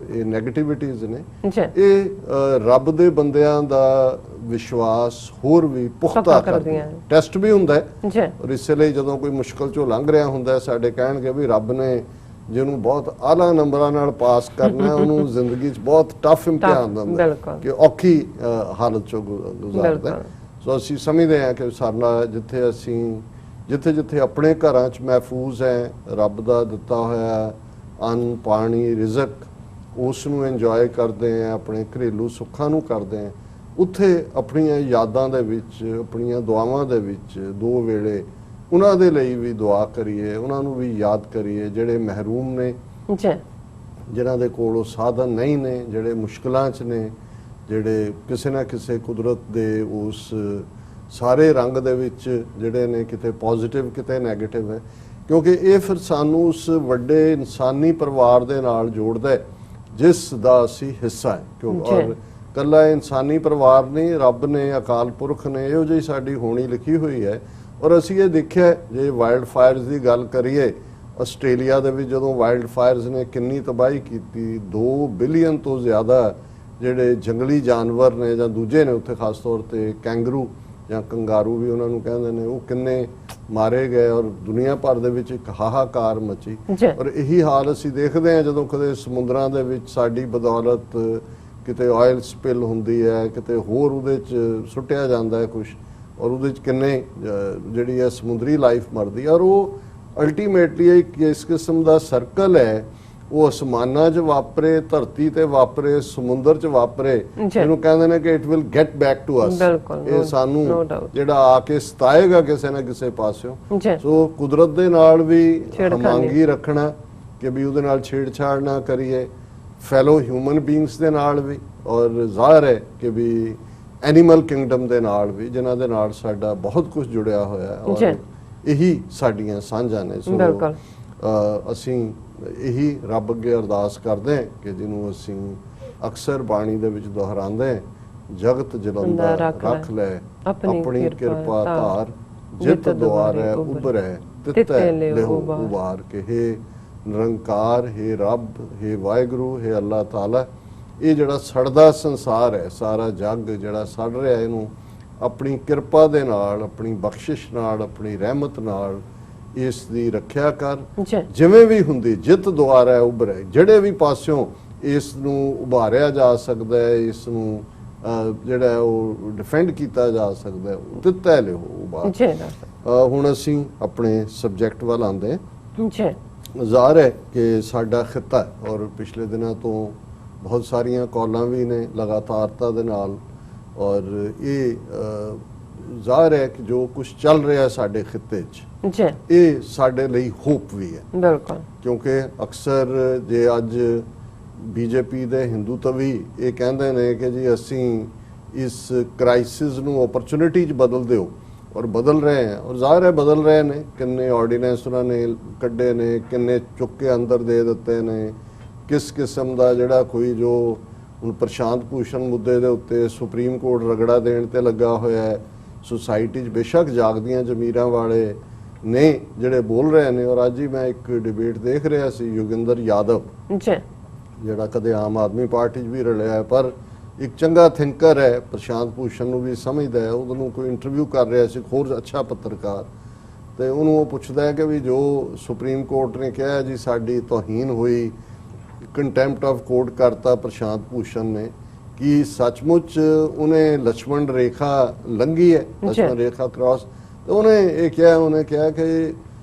ਇਹ ਨੈਗੇਟਿਵਿਟੀਜ਼ ਨੇ, ਜੀ ਇਹ ਰੱਬ ਦੇ ਬੰਦਿਆਂ ਦਾ ਵਿਸ਼ਵਾਸ ਹੋਰ ਵੀ ਪੁਖਤਾ ਕਰਦੀਆਂ, ਟੈਸਟ ਵੀ ਹੁੰਦਾ ਹੈ। ਜੀ ਔਰ ਇਸੇ ਲਈ ਜਦੋਂ ਕੋਈ ਮੁਸ਼ਕਲ ਚੋਂ ਲੰਘ ਰਿਹਾ ਹੁੰਦਾ ਹੈ, ਸਾਡੇ ਕਹਿਣਗੇ ਵੀ ਰੱਬ ਨੇ ਜਿਹਨੂੰ ਬਹੁਤ ਆਲਾ ਨੰਬਰਾਂ ਨਾਲ ਪਾਸ ਕਰਨਾ, ਉਹਨੂੰ ਜ਼ਿੰਦਗੀ 'ਚ ਬਹੁਤ ਟਫ ਇਮਤਿਹਾਨ ਦਿੰਦਾ ਕਿ ਔਖੀ ਹਾਲਤ ਚੋਂ ਗੁਜ਼ਾਰਦਾ। ਸੋ ਅਸੀਂ ਸਮਝਦੇ ਹਾਂ ਕਿ ਸਾਡਾ ਜਿੱਥੇ ਜਿੱਥੇ ਆਪਣੇ ਘਰਾਂ 'ਚ ਮਹਿਫੂਜ਼ ਹੈ, ਰੱਬ ਦਾ ਦਿੱਤਾ ਹੋਇਆ ਅੰਨ ਪਾਣੀ ਰਿਜ਼ਕ, ਉਸ ਨੂੰ ਇੰਜੋਏ ਕਰਦੇ ਹਾਂ, ਆਪਣੇ ਘਰੇਲੂ ਸੁੱਖਾਂ ਨੂੰ ਕਰਦੇ ਹਾਂ, ਉੱਥੇ ਆਪਣੀਆਂ ਯਾਦਾਂ ਦੇ ਵਿੱਚ, ਆਪਣੀਆਂ ਦੁਆਵਾਂ ਦੇ ਵਿੱਚ ਦੋ ਵੇਲੇ ਉਹਨਾਂ ਦੇ ਲਈ ਵੀ ਦੁਆ ਕਰੀਏ, ਉਹਨਾਂ ਨੂੰ ਵੀ ਯਾਦ ਕਰੀਏ ਜਿਹੜੇ ਮਹਿਰੂਮ ਨੇ, ਜਿਨ੍ਹਾਂ ਦੇ ਕੋਲ ਉਹ ਸਾਧਨ ਨਹੀਂ ਨੇ, ਜਿਹੜੇ ਮੁਸ਼ਕਲਾਂ 'ਚ ਨੇ, ਜਿਹੜੇ ਕਿਸੇ ਨਾ ਕਿਸੇ ਕੁਦਰਤ ਦੇ ਉਸ ਸਾਰੇ ਰੰਗ ਦੇ ਵਿੱਚ ਜਿਹੜੇ ਨੇ, ਕਿਤੇ ਪੋਜ਼ਿਟਿਵ ਕਿਤੇ ਨੈਗੇਟਿਵ ਹੈ। ਕਿਉਂਕਿ ਇਹ ਫਿਰ ਸਾਨੂੰ ਉਸ ਵੱਡੇ ਇਨਸਾਨੀ ਪਰਿਵਾਰ ਦੇ ਨਾਲ ਜੋੜਦਾ ਹੈ ਜਿਸ ਦਾ ਅਸੀਂ ਹਿੱਸਾ ਹੈ। ਔਰ ਕੱਲਾ ਇਨਸਾਨੀ ਪਰਿਵਾਰ ਨਹੀਂ, ਰੱਬ ਨੇ, ਅਕਾਲ ਪੁਰਖ ਨੇ ਇਹੋ ਜਿਹੀ ਸਾਡੀ ਹੋਣੀ ਲਿਖੀ ਹੋਈ ਹੈ। ਔਰ ਅਸੀਂ ਇਹ ਦੇਖਿਆ, ਜੇ ਵਾਈਲਡ ਫਾਇਰਸ ਦੀ ਗੱਲ ਕਰੀਏ, ਆਸਟ੍ਰੇਲੀਆ ਦੇ ਵਿੱਚ ਜਦੋਂ ਵਾਈਲਡ ਫਾਇਰਸ ਨੇ ਕਿੰਨੀ ਤਬਾਹੀ ਕੀਤੀ, 2 ਬਿਲੀਅਨ ਤੋਂ ਜ਼ਿਆਦਾ ਜਿਹੜੇ ਜੰਗਲੀ ਜਾਨਵਰ ਨੇ ਜਾਂ ਦੂਜੇ ਨੇ, ਉੱਥੇ ਖਾਸ ਤੌਰ ਤੇ ਕੈਂਗਰੂ ਜਾਂ ਕੰਗਾਰੂ ਵੀ ਉਹਨਾਂ ਨੂੰ ਕਹਿੰਦੇ ਨੇ, ਉਹ ਕਿੰਨੇ ਮਾਰੇ ਗਏ ਔਰ ਦੁਨੀਆ ਭਰ ਦੇ ਵਿੱਚ ਇੱਕ ਹਾਹਾਕਾਰ ਮਚੀ। ਔਰ ਇਹੀ ਹਾਲ ਅਸੀਂ ਦੇਖਦੇ ਹਾਂ ਜਦੋਂ ਕਦੇ ਸਮੁੰਦਰਾਂ ਦੇ ਵਿੱਚ ਸਾਡੀ ਬਦੌਲਤ ਕਿਤੇ ਆਇਲ ਸਪਿਲ ਹੁੰਦੀ ਹੈ, ਕਿਤੇ ਹੋਰ ਉਹਦੇ 'ਚ ਸੁੱਟਿਆ ਜਾਂਦਾ ਹੈ ਕੁਛ, ਔਰ ਉਹਦੇ 'ਚ ਕਿੰਨੇ ਜਿਹੜੀ ਹੈ ਸਮੁੰਦਰੀ ਲਾਈਫ ਮਰਦੀ। ਔਰ ਉਹ ਅਲਟੀਮੇਟਲੀ ਇੱਕ ਇਸ ਕਿਸਮ ਦਾ ਸਰਕਲ ਹੈ, ਉਹ ਅਸਮਾਨਾਂ 'ਚ ਵਾਪਰੇ, ਧਰਤੀ ਤੇ ਵਾਪਰੇ, ਸਮੁੰਦਰ 'ਚ ਵਾਪਰੇ, ਇਹਨੂੰ ਕਹਿੰਦੇ ਨੇ ਕਿ it will get back to us. ਇਹ ਸਾਨੂੰ ਜਿਹੜਾ ਆ ਕੇ ਸਤਾਏਗਾ ਕਿਸੇ ਨਾ ਕਿਸੇ ਪਾਸਿਓਂ। ਸੋ ਕੁਦਰਤ ਦੇ ਨਾਲ ਵੀ ਹਮਾਂਗੀ ਰੱਖਣਾ ਕਿ ਵੀ ਉਹਦੇ ਨਾਲ ਛੇੜਛਾੜ ਨਾ ਕਰੀਏ, ਫੈਲੋ ਹਿਊਮਨ ਬੀਇੰਗਸ ਦੇ ਨਾਲ ਵੀ, ਔਰ ਜ਼ਾਹਰ ਹੈ ਕਿ ਵੀ ਐਨੀਮਲ ਕਿੰਗਡਮ ਦੇ ਨਾਲ ਵੀ, ਜਿਨ੍ਹਾਂ ਦੇ ਨਾਲ ਸਾਡਾ ਬਹੁਤ ਕੁਝ ਜੁੜਿਆ ਹੋਇਆ ਹੈ ਔਰ ਇਹੀ ਸਾਡੀਆਂ ਸਾਂਝਾਂ ਨੇ। ਸੋ ਅਸੀਂ ਇਹੀ ਰੱਬ ਅੱਗੇ ਅਰਦਾਸ ਕਰਦੇ ਹਾਂ ਕਿ ਜਿਹਨੂੰ ਅਸੀਂ ਅਕਸਰ ਬਾਣੀ ਦੇ ਵਿੱਚ ਦੁਹਰਾਉਂਦੇ ਹਾਂ, ਜਗਤ ਜਲੰਦਾ ਰੱਖ ਲੈ ਆਪਣੀ ਕਿਰਪਾ ਧਾਰ, ਜਿਤ ਦੁਆਰੈ ਉਭਰੈ ਤਿਤੈ ਲਿਹੁ ਉਬਾਰ। ਕਿ ਹੇ ਨਿਰੰਕਾਰ, ਹੇ ਰੱਬ, ਹੇ ਵਾਹਿਗੁਰੂ, ਹੇ ਅੱਲਾਹ ਤਾਲਾ, ਇਹ ਜਿਹੜਾ ਸੜਦਾ ਸੰਸਾਰ ਹੈ, ਸਾਰਾ ਜੱਗ ਜਿਹੜਾ ਸੜ ਰਿਹਾ, ਇਹਨੂੰ ਆਪਣੀ ਕਿਰਪਾ ਦੇ ਨਾਲ, ਆਪਣੀ ਬਖਸ਼ਿਸ਼ ਨਾਲ, ਆਪਣੀ ਰਹਿਮਤ ਨਾਲ ਇਸ ਦੀ ਰੱਖਿਆ ਕਰ, ਜਿਵੇਂ ਵੀ ਹੁੰਦੀ, ਜਿਤ ਦੁਆਰਾ ਉਭਰੇ, ਜਿਹੜੇ ਵੀ ਪਾਸਿਓਂ ਇਸ ਨੂੰ ਉਭਾਰਿਆ ਜਾ ਸਕਦਾ ਹੈ, ਇਸ ਨੂੰ ਜਿਹੜਾ ਉਹ ਡਿਫੈਂਡ ਕੀਤਾ ਜਾ ਸਕਦਾ ਹੈ, ਦਿੱਤਾ ਲਿਓ ਉਭਾਰ। ਹੁਣ ਅਸੀਂ ਆਪਣੇ ਸਬਜੈਕਟ ਵੱਲ ਆਉਂਦੇ। ਜ਼ਾਹਰ ਹੈ ਕਿ ਸਾਡਾ ਖਿੱਤਾ, ਔਰ ਪਿਛਲੇ ਦਿਨਾਂ ਤੋਂ ਬਹੁਤ ਸਾਰੀਆਂ ਕਾਲਾਂ ਵੀ ਨੇ ਲਗਾਤਾਰਤਾ ਦੇ ਨਾਲ, ਔਰ ਇਹ ਜ਼ਾਹਰ ਹੈ ਕਿ ਜੋ ਕੁਝ ਚੱਲ ਰਿਹਾ ਸਾਡੇ ਖਿੱਤੇ 'ਚ, ਇਹ ਸਾਡੇ ਲਈ ਹੋਪ ਵੀ ਹੈ। ਬਿਲਕੁਲ, ਕਿਉਂਕਿ ਅਕਸਰ ਜੇ ਅੱਜ ਬੀਜੇਪੀ ਦੇ ਹਿੰਦੂ ਤਵੀ ਇਹ ਕਹਿੰਦੇ ਨੇ ਕਿ ਜੀ ਅਸੀਂ ਇਸ ਕ੍ਰਾਈਸਿਸ ਨੂੰ ਓਪਰਚੁਨਿਟੀ 'ਚ ਬਦਲ ਦਿਓ, ਔਰ ਬਦਲ ਰਹੇ हैं, और ਜ਼ਾਹਰ है ਬਦਲ ਰਹੇ ਨੇ। ਕਿੰਨੇ ਆਰਡੀਨੈਂਸ ਉਹਨਾਂ ਨੇ ਕੱਢੇ ਨੇ, ਕਿੰਨੇ ਚੁੱਕ ਕੇ ਅੰਦਰ ਦੇ ਦਿੱਤੇ ਨੇ, ਕਿਸ ਕਿਸਮ ਦਾ ਜਿਹੜਾ ਕੋਈ ਜੋ ਹੁਣ ਪ੍ਰਸ਼ਾਂਤ ਭੂਸ਼ਣ ਮੁੱਦੇ ਦੇ ਉੱਤੇ ਸੁਪਰੀਮ ਕੋਰਟ ਰਗੜਾ ਦੇਣ ਤੇ ਲੱਗਾ ਹੋਇਆ ਹੈ। ਸੁਸਾਇਟੀ 'ਚ ਬੇਸ਼ੱਕ ਜਾਗਦੀਆਂ ਜ਼ਮੀਰਾਂ ਵਾਲੇ ਨੇ ਜਿਹੜੇ ਬੋਲ ਰਹੇ ਨੇ। ਔਰ ਅੱਜ ਹੀ ਮੈਂ ਇੱਕ ਡਿਬੇਟ ਦੇਖ ਰਿਹਾ ਸੀ, ਯੋਗਿੰਦਰ ਯਾਦਵ ਜਿਹੜਾ ਕਦੇ ਆਮ ਆਦਮੀ ਪਾਰਟੀ 'ਚ ਵੀ ਰਲਿਆ ਹੈ, ਪਰ ਇੱਕ ਚੰਗਾ ਥਿੰਕਰ ਹੈ, ਪ੍ਰਸ਼ਾਂਤ ਭੂਸ਼ਣ ਨੂੰ ਵੀ ਸਮਝਦਾ ਹੈ। ਉਹਨੂੰ ਕੋਈ ਇੰਟਰਵਿਊ ਕਰ ਰਿਹਾ ਸੀ, ਹੋਰ ਅੱਛਾ ਪੱਤਰਕਾਰ, ਤੇ ਉਹਨੂੰ ਉਹ ਪੁੱਛਦਾ ਹੈ ਕਿ ਵੀ ਜੋ ਸੁਪਰੀਮ ਕੋਰਟ ਨੇ ਕਿਹਾ ਜੀ ਸਾਡੀ ਤੋਹੀਨ ਹੋਈ, ਕੰਟੈਂਪਟ ਆਫ ਕੋਰਟ ਕਰਤਾ ਪ੍ਰਸ਼ਾਂਤ ਭੂਸ਼ਣ ਨੇ, ਕਿ ਸੱਚਮੁੱਚ ਉਹਨੇ ਲక్ష్మణ ਰੇਖਾ ਲੰਘੀ ਹੈ, ਲక్ష్మణ ਰੇਖਾ ਕ੍ਰਾਸ। ਤੇ ਉਹਨੇ ਕਿਹਾ ਕਿ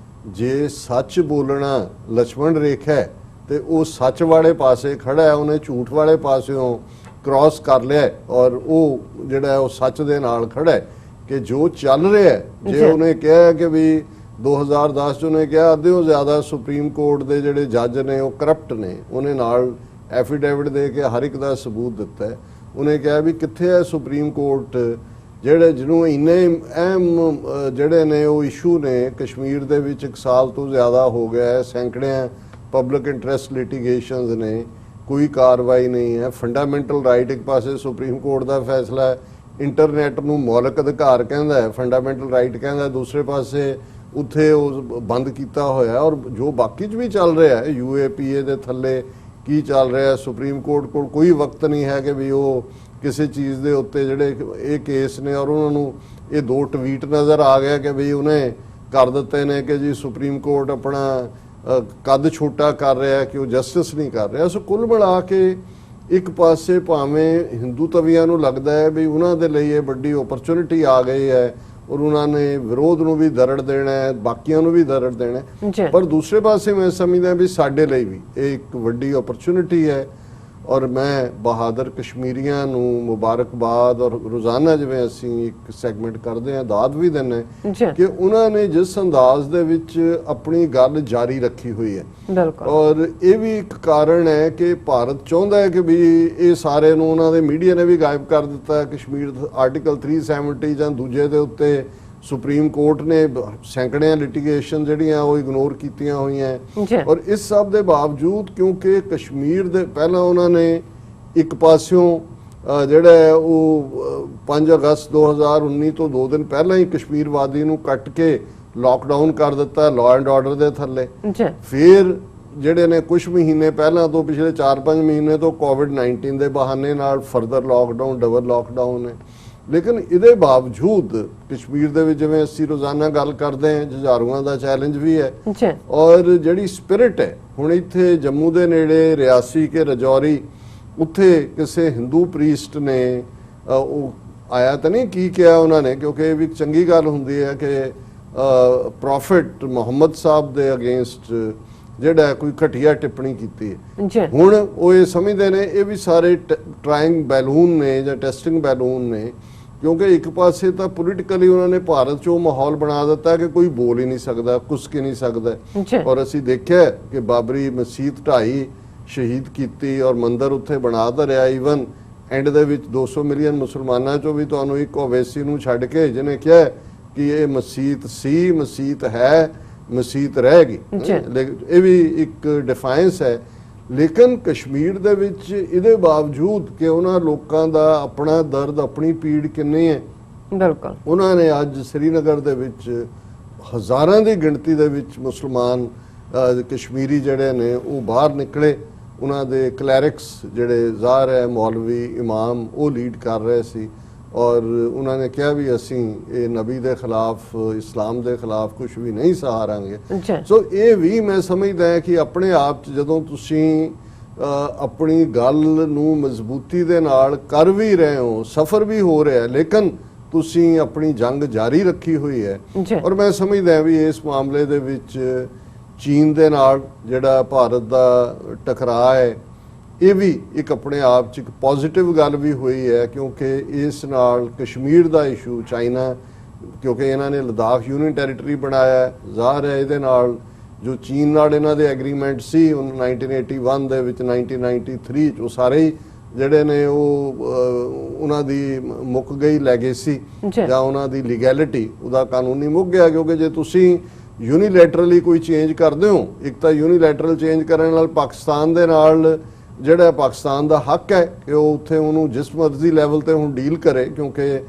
ਜੇ ਸੱਚ ਬੋਲਣਾ ਲక్ష్మణ ਰੇਖਾ ਹੈ ਤੇ ਉਹ ਸੱਚ ਵਾਲੇ ਪਾਸੇ ਖੜਾ ਹੈ, ਉਹਨੇ ਝੂਠ ਵਾਲੇ ਪਾਸਿਓਂ ਕ੍ਰਾਸ ਕਰ ਲਿਆ, ਔਰ ਉਹ ਜਿਹੜਾ ਉਹ ਸੱਚ ਦੇ ਨਾਲ ਖੜਾ ਹੈ ਕਿ ਜੋ ਚੱਲ ਰਿਹਾ। ਜੇ ਉਹਨੇ ਕਿਹਾ ਕਿ ਵੀ 2010 ਚ ਉਹਨੇ ਕਿਹਾ ਅੱਧਿਓਂ ਜ਼ਿਆਦਾ ਸੁਪਰੀਮ ਕੋਰਟ ਦੇ ਜਿਹੜੇ ਜੱਜ ਨੇ ਉਹ ਕਰਪਟ ਨੇ, ਉਹਨੇ ਨਾਲ ਐਫੀਡੇਵਿਟ ਦੇ ਕੇ ਹਰ ਇੱਕ ਦਾ ਸਬੂਤ ਦਿੱਤਾ ਹੈ। ਉਹਨੇ ਕਿਹਾ ਵੀ ਕਿੱਥੇ ਹੈ ਸੁਪਰੀਮ ਕੋਰਟ ਜਿਹਨੂੰ ਇੰਨੇ ਅਹਿਮ ਜਿਹੜੇ ਨੇ ਉਹ ਇਸ਼ੂ ਨੇ, ਕਸ਼ਮੀਰ ਦੇ ਵਿੱਚ 1 ਸਾਲ ਤੋਂ ਜ਼ਿਆਦਾ ਹੋ ਗਿਆ ਹੈ, ਸੈਂਕੜਿਆਂ ਪਬਲਿਕ ਇੰਟਰਸਟ ਲਿਟੀਗੇਸ਼ਨਸ ਨੇ, ਕੋਈ ਕਾਰਵਾਈ ਨਹੀਂ ਹੈ। ਫੰਡਾਮੈਂਟਲ ਰਾਈਟ ਇੱਕ ਪਾਸੇ ਸੁਪਰੀਮ ਕੋਰਟ ਦਾ ਫੈਸਲਾ ਹੈ, ਇੰਟਰਨੈਟ ਨੂੰ ਮੌਲਿਕ ਅਧਿਕਾਰ ਕਹਿੰਦਾ ਹੈ, ਫੰਡਾਮੈਂਟਲ ਰਾਈਟ ਕਹਿੰਦਾ, ਦੂਸਰੇ ਪਾਸੇ ਉੱਥੇ ਉਹ ਬੰਦ ਕੀਤਾ ਹੋਇਆ। ਔਰ ਜੋ ਬਾਕੀ 'ਚ ਵੀ ਚੱਲ ਰਿਹਾ ਹੈ, UAPA ਦੇ ਥੱਲੇ ਕੀ ਚੱਲ ਰਿਹਾ, ਸੁਪਰੀਮ ਕੋਰਟ ਕੋਲ ਕੋਈ ਵਕਤ ਨਹੀਂ ਹੈ ਕਿ ਵੀ ਉਹ ਕਿਸੇ ਚੀਜ਼ ਦੇ ਉੱਤੇ ਜਿਹੜੇ ਇਹ ਕੇਸ ਨੇ, ਔਰ ਉਹਨਾਂ ਨੂੰ ਇਹ 2 ਟਵੀਟ ਨਜ਼ਰ ਆ ਗਿਆ ਕਿ ਵੀ ਉਹਨੇ ਕਰ ਦਿੱਤੇ ਨੇ ਕਿ ਜੀ ਸੁਪਰੀਮ ਕੋਰਟ ਆਪਣਾ ਕੱਦ ਛੋਟਾ ਕਰ ਰਿਹਾ ਕਿ ਉਹ ਜਸਟਿਸ ਨਹੀਂ ਕਰ ਰਿਹਾ। ਸੋ ਕੁੱਲ ਮਿਲਾ ਕੇ ਇੱਕ ਪਾਸੇ ਭਾਵੇਂ ਹਿੰਦੂ ਤਵੀਆਂ ਨੂੰ ਲੱਗਦਾ ਹੈ ਵੀ ਉਹਨਾਂ ਦੇ ਲਈ ਇਹ ਵੱਡੀ ਓਪਰਚੁਨਿਟੀ ਆ ਗਈ ਹੈ ਔਰ ਉਹਨਾਂ ਨੇ ਵਿਰੋਧ ਨੂੰ ਵੀ ਦਰੜ ਦੇਣਾ ਹੈ, ਬਾਕੀਆਂ ਨੂੰ ਵੀ ਦਰੜ ਦੇਣਾ ਹੈ, ਪਰ ਦੂਸਰੇ ਪਾਸੇ ਮੈਂ ਸਮਝਦਾ ਵੀ ਸਾਡੇ ਲਈ ਵੀ ਇਹ ਇੱਕ ਵੱਡੀ ਓਪਰਚੁਨਿਟੀ ਹੈ। ਔਰ ਮੈਂ ਬਹਾਦਰ ਕਸ਼ਮੀਰੀਆਂ ਨੂੰ ਮੁਬਾਰਕਬਾਦ ਔਰ ਰੋਜ਼ਾਨਾ ਜਿਵੇਂ ਅਸੀਂ ਇੱਕ ਸੈਗਮੈਂਟ ਕਰਦੇ ਹਾਂ ਦਾਦ ਵੀ ਦਿੰਦੇ ਕਿ ਉਹਨਾਂ ਨੇ ਜਿਸ ਅੰਦਾਜ਼ ਦੇ ਵਿੱਚ ਆਪਣੀ ਗੱਲ ਜਾਰੀ ਰੱਖੀ ਹੋਈ ਹੈ। ਔਰ ਇਹ ਵੀ ਇੱਕ ਕਾਰਨ ਹੈ ਕਿ ਭਾਰਤ ਚਾਹੁੰਦਾ ਹੈ ਕਿ ਵੀ ਇਹ ਸਾਰੇ ਨੂੰ ਉਹਨਾਂ ਦੇ ਮੀਡੀਆ ਨੇ ਵੀ ਗਾਇਬ ਕਰ ਦਿੱਤਾ। ਕਸ਼ਮੀਰ ਆਰਟੀਕਲ 370 ਜਾਂ ਦੂਜੇ ਦੇ ਉੱਤੇ ਸੁਪਰੀਮ ਕੋਰਟ ਨੇ ਸੈਂਕੜਿਆਂ ਲਿਟੀਗੇਸ਼ਨ ਜਿਹੜੀਆਂ ਉਹ ਇਗਨੋਰ ਕੀਤੀਆਂ ਹੋਈਆਂ। ਔਰ ਇਸ ਸਭ ਦੇ ਬਾਵਜੂਦ ਕਿਉਂਕਿ ਕਸ਼ਮੀਰ ਦੇ ਪਹਿਲਾਂ ਉਹਨਾਂ ਨੇ ਇੱਕ ਪਾਸਿਓਂ ਜਿਹੜਾ ਉਹ 5 ਅਗਸਤ 2019 ਤੋਂ 2 ਦਿਨ ਪਹਿਲਾਂ ਹੀ ਕਸ਼ਮੀਰ ਵਾਦੀ ਨੂੰ ਕੱਟ ਕੇ ਲਾਕਡਾਊਨ ਕਰ ਦਿੱਤਾ ਲਾਅ ਐਂਡ ਆਰਡਰ ਦੇ ਥੱਲੇ। ਫਿਰ ਜਿਹੜੇ ਨੇ ਕੁਝ ਮਹੀਨੇ ਪਹਿਲਾਂ ਤੋਂ ਪਿਛਲੇ 4-5 ਮਹੀਨੇ ਤੋਂ ਕੋਵਿਡ-19 ਦੇ ਬਹਾਨੇ ਨਾਲ ਫਰਦਰ ਲਾਕਡਾਊਨ, ਡਬਲ ਲਾਕਡਾਊਨ ਹੈ। ਲੇਕਿਨ ਇਹਦੇ ਬਾਵਜੂਦ ਕਸ਼ਮੀਰ ਦੇ ਵਿੱਚ ਜਿਵੇਂ ਅਸੀਂ ਰੋਜ਼ਾਨਾ ਗੱਲ ਕਰਦੇ ਹਾਂ ਜੁਝਾਰੂਆਂ ਦਾ ਚੈਲੰਜ ਵੀ ਹੈ ਔਰ ਜਿਹੜੀ ਸਪਿਰਿਟ ਹੈ। ਹੁਣ ਇੱਥੇ ਜੰਮੂ ਦੇ ਨੇੜੇ ਰਿਆਸੀ ਕੇ ਰਜੌਰੀ ਉੱਥੇ ਕਿਸੇ ਹਿੰਦੂ ਪ੍ਰੀਸਟ ਨੇ ਉਹ ਆਇਆ ਤਾਂ ਨਹੀਂ ਕੀ ਕਿਹਾ ਉਹਨਾਂ ਨੇ, ਕਿਉਂਕਿ ਇਹ ਵੀ ਚੰਗੀ ਗੱਲ ਹੁੰਦੀ ਹੈ ਕਿ ਪ੍ਰੋਫਿਟ ਮੁਹੰਮਦ ਸਾਹਿਬ ਦੇ ਅਗੇਂਸਟ ਜਿਹੜਾ ਕੋਈ ਘਟੀਆ ਟਿੱਪਣੀ ਕੀਤੀ ਹੈ। ਹੁਣ ਉਹ ਇਹ ਸਮਝਦੇ ਨੇ ਇਹ ਵੀ ਸਾਰੇ ਟਰਾਇੰਗ ਬੈਲੂਨ ਨੇ ਜਾਂ ਟੈਸਟਿੰਗ ਬੈਲੂਨ ਨੇ, ਕਿਉਂਕਿ ਇੱਕ ਪਾਸੇ ਤਾਂ ਪੋਲੀਟੀਕਲੀ ਉਹਨਾਂ ਨੇ ਭਾਰਤ 'ਚ ਉਹ ਮਾਹੌਲ ਬਣਾ ਦਿੱਤਾ ਕਿ ਕੋਈ ਬੋਲ ਹੀ ਨਹੀਂ ਸਕਦਾ, ਕੁਸਕ ਹੀ ਨਹੀਂ ਸਕਦਾ। ਔਰ ਅਸੀਂ ਦੇਖਿਆ ਕਿ ਬਾਬਰੀ ਮਸਜਿਦ ਢਾਈ, ਸ਼ਹੀਦ ਕੀਤੀ ਔਰ ਮੰਦਿਰ ਉੱਥੇ ਬਣਾ ਧਰਿਆ। ਈਵਨ ਐਂਡ ਦੇ ਵਿੱਚ 200 ਮਿਲੀਅਨ ਮੁਸਲਮਾਨਾਂ 'ਚੋਂ ਵੀ ਤੁਹਾਨੂੰ ਇੱਕ ਓਵੈਸੀ ਨੂੰ ਛੱਡ ਕੇ ਜਿਹਨੇ ਕਿਹਾ ਕਿ ਇਹ ਮਸਜਿਦ ਸੀ, ਮਸਜਿਦ ਹੈ, ਮਸਜਿਦ ਰਹੇਗੀ। ਇਹ ਵੀ ਇੱਕ ਡਿਫਾਈਂਸ ਹੈ। ਲੇਕਿਨ ਕਸ਼ਮੀਰ ਦੇ ਵਿੱਚ ਇਹਦੇ ਬਾਵਜੂਦ ਕਿ ਉਹਨਾਂ ਲੋਕਾਂ ਦਾ ਆਪਣਾ ਦਰਦ, ਆਪਣੀ ਪੀੜ ਕਿੰਨੀ ਹੈ, ਬਿਲਕੁਲ ਉਹਨਾਂ ਨੇ ਅੱਜ ਸ੍ਰੀਨਗਰ ਦੇ ਵਿੱਚ ਹਜ਼ਾਰਾਂ ਦੀ ਗਿਣਤੀ ਦੇ ਵਿੱਚ ਮੁਸਲਮਾਨ ਕਸ਼ਮੀਰੀ ਜਿਹੜੇ ਨੇ ਉਹ ਬਾਹਰ ਨਿਕਲੇ। ਉਹਨਾਂ ਦੇ ਕਲੈਰਿਕਸ ਜਿਹੜੇ ਜ਼ਾਹਰ ਹੈ ਮੌਲਵੀ ਇਮਾਮ ਉਹ ਲੀਡ ਕਰ ਰਹੇ ਸੀ ਔਰ ਉਹਨਾਂ ਨੇ ਕਿਹਾ ਵੀ ਅਸੀਂ ਇਹ ਨਬੀ ਦੇ ਖਿਲਾਫ, ਇਸਲਾਮ ਦੇ ਖਿਲਾਫ ਕੁਝ ਵੀ ਨਹੀਂ ਸਹਾਰਾਂਗੇ। ਸੋ ਇਹ ਵੀ ਮੈਂ ਸਮਝਦਾ ਹਾਂ ਕਿ ਆਪਣੇ ਆਪ 'ਚ ਜਦੋਂ ਤੁਸੀਂ ਆਪਣੀ ਗੱਲ ਨੂੰ ਮਜ਼ਬੂਤੀ ਦੇ ਨਾਲ ਕਰ ਵੀ ਰਹੇ ਹੋ, ਸਫ਼ਰ ਵੀ ਹੋ ਰਿਹਾ, ਲੇਕਿਨ ਤੁਸੀਂ ਆਪਣੀ ਜੰਗ ਜਾਰੀ ਰੱਖੀ ਹੋਈ ਹੈ। ਔਰ ਮੈਂ ਸਮਝਦਾ ਵੀ ਇਸ ਮਾਮਲੇ ਦੇ ਵਿੱਚ ਚੀਨ ਦੇ ਨਾਲ ਜਿਹੜਾ ਭਾਰਤ ਦਾ ਟਕਰਾਅ ਹੈ ਇਹ ਵੀ ਇੱਕ ਆਪਣੇ ਆਪ 'ਚ ਇੱਕ ਪੋਜ਼ਿਟਿਵ ਗੱਲ ਵੀ ਹੋਈ ਹੈ, ਕਿਉਂਕਿ ਇਸ ਨਾਲ ਕਸ਼ਮੀਰ ਦਾ ਇਸ਼ੂ ਚਾਈਨਾ, ਕਿਉਂਕਿ ਇਹਨਾਂ ਨੇ ਲਦਾਖ ਯੂਨੀਅਨ ਟੈਰੀਟਰੀ ਬਣਾਇਆ, ਜ਼ਾਹਰ ਹੈ ਇਹਦੇ ਨਾਲ ਜੋ ਚੀਨ ਨਾਲ ਇਹਨਾਂ ਦੇ ਐਗਰੀਮੈਂਟ ਸੀ 1981 ਦੇ ਵਿੱਚ, 1993 'ਚ ਉਹ ਸਾਰੇ ਹੀ ਜਿਹੜੇ ਨੇ ਉਹ ਉਹਨਾਂ ਦੀ ਮੁੱਕ ਗਈ ਲੈਗੇਸੀ ਜਾਂ ਉਹਨਾਂ ਦੀ ਲੀਗੈਲਿਟੀ, ਉਹਦਾ ਕਾਨੂੰਨੀ ਮੁੱਕ ਗਿਆ। ਕਿਉਂਕਿ ਜੇ ਤੁਸੀਂ ਯੂਨੀਲੈਟਰਲੀ ਕੋਈ ਚੇਂਜ ਕਰਦੇ ਹੋ, ਇੱਕ ਤਾਂ ਯੂਨੀਲੈਟਰਲ ਚੇਂਜ ਕਰਨ ਨਾਲ ਪਾਕਿਸਤਾਨ ਦੇ ਨਾਲ ਜਿਹੜਾ ਪਾਕਿਸਤਾਨ ਦਾ ਹੱਕ ਹੈ ਕਿ ਉਹ ਉੱਥੇ ਉਹਨੂੰ ਜਿਸ ਮਰਜ਼ੀ ਲੈਵਲ ਤੇ ਹੁਣ ਡੀਲ ਕਰੇ, ਕਿਉਂਕਿ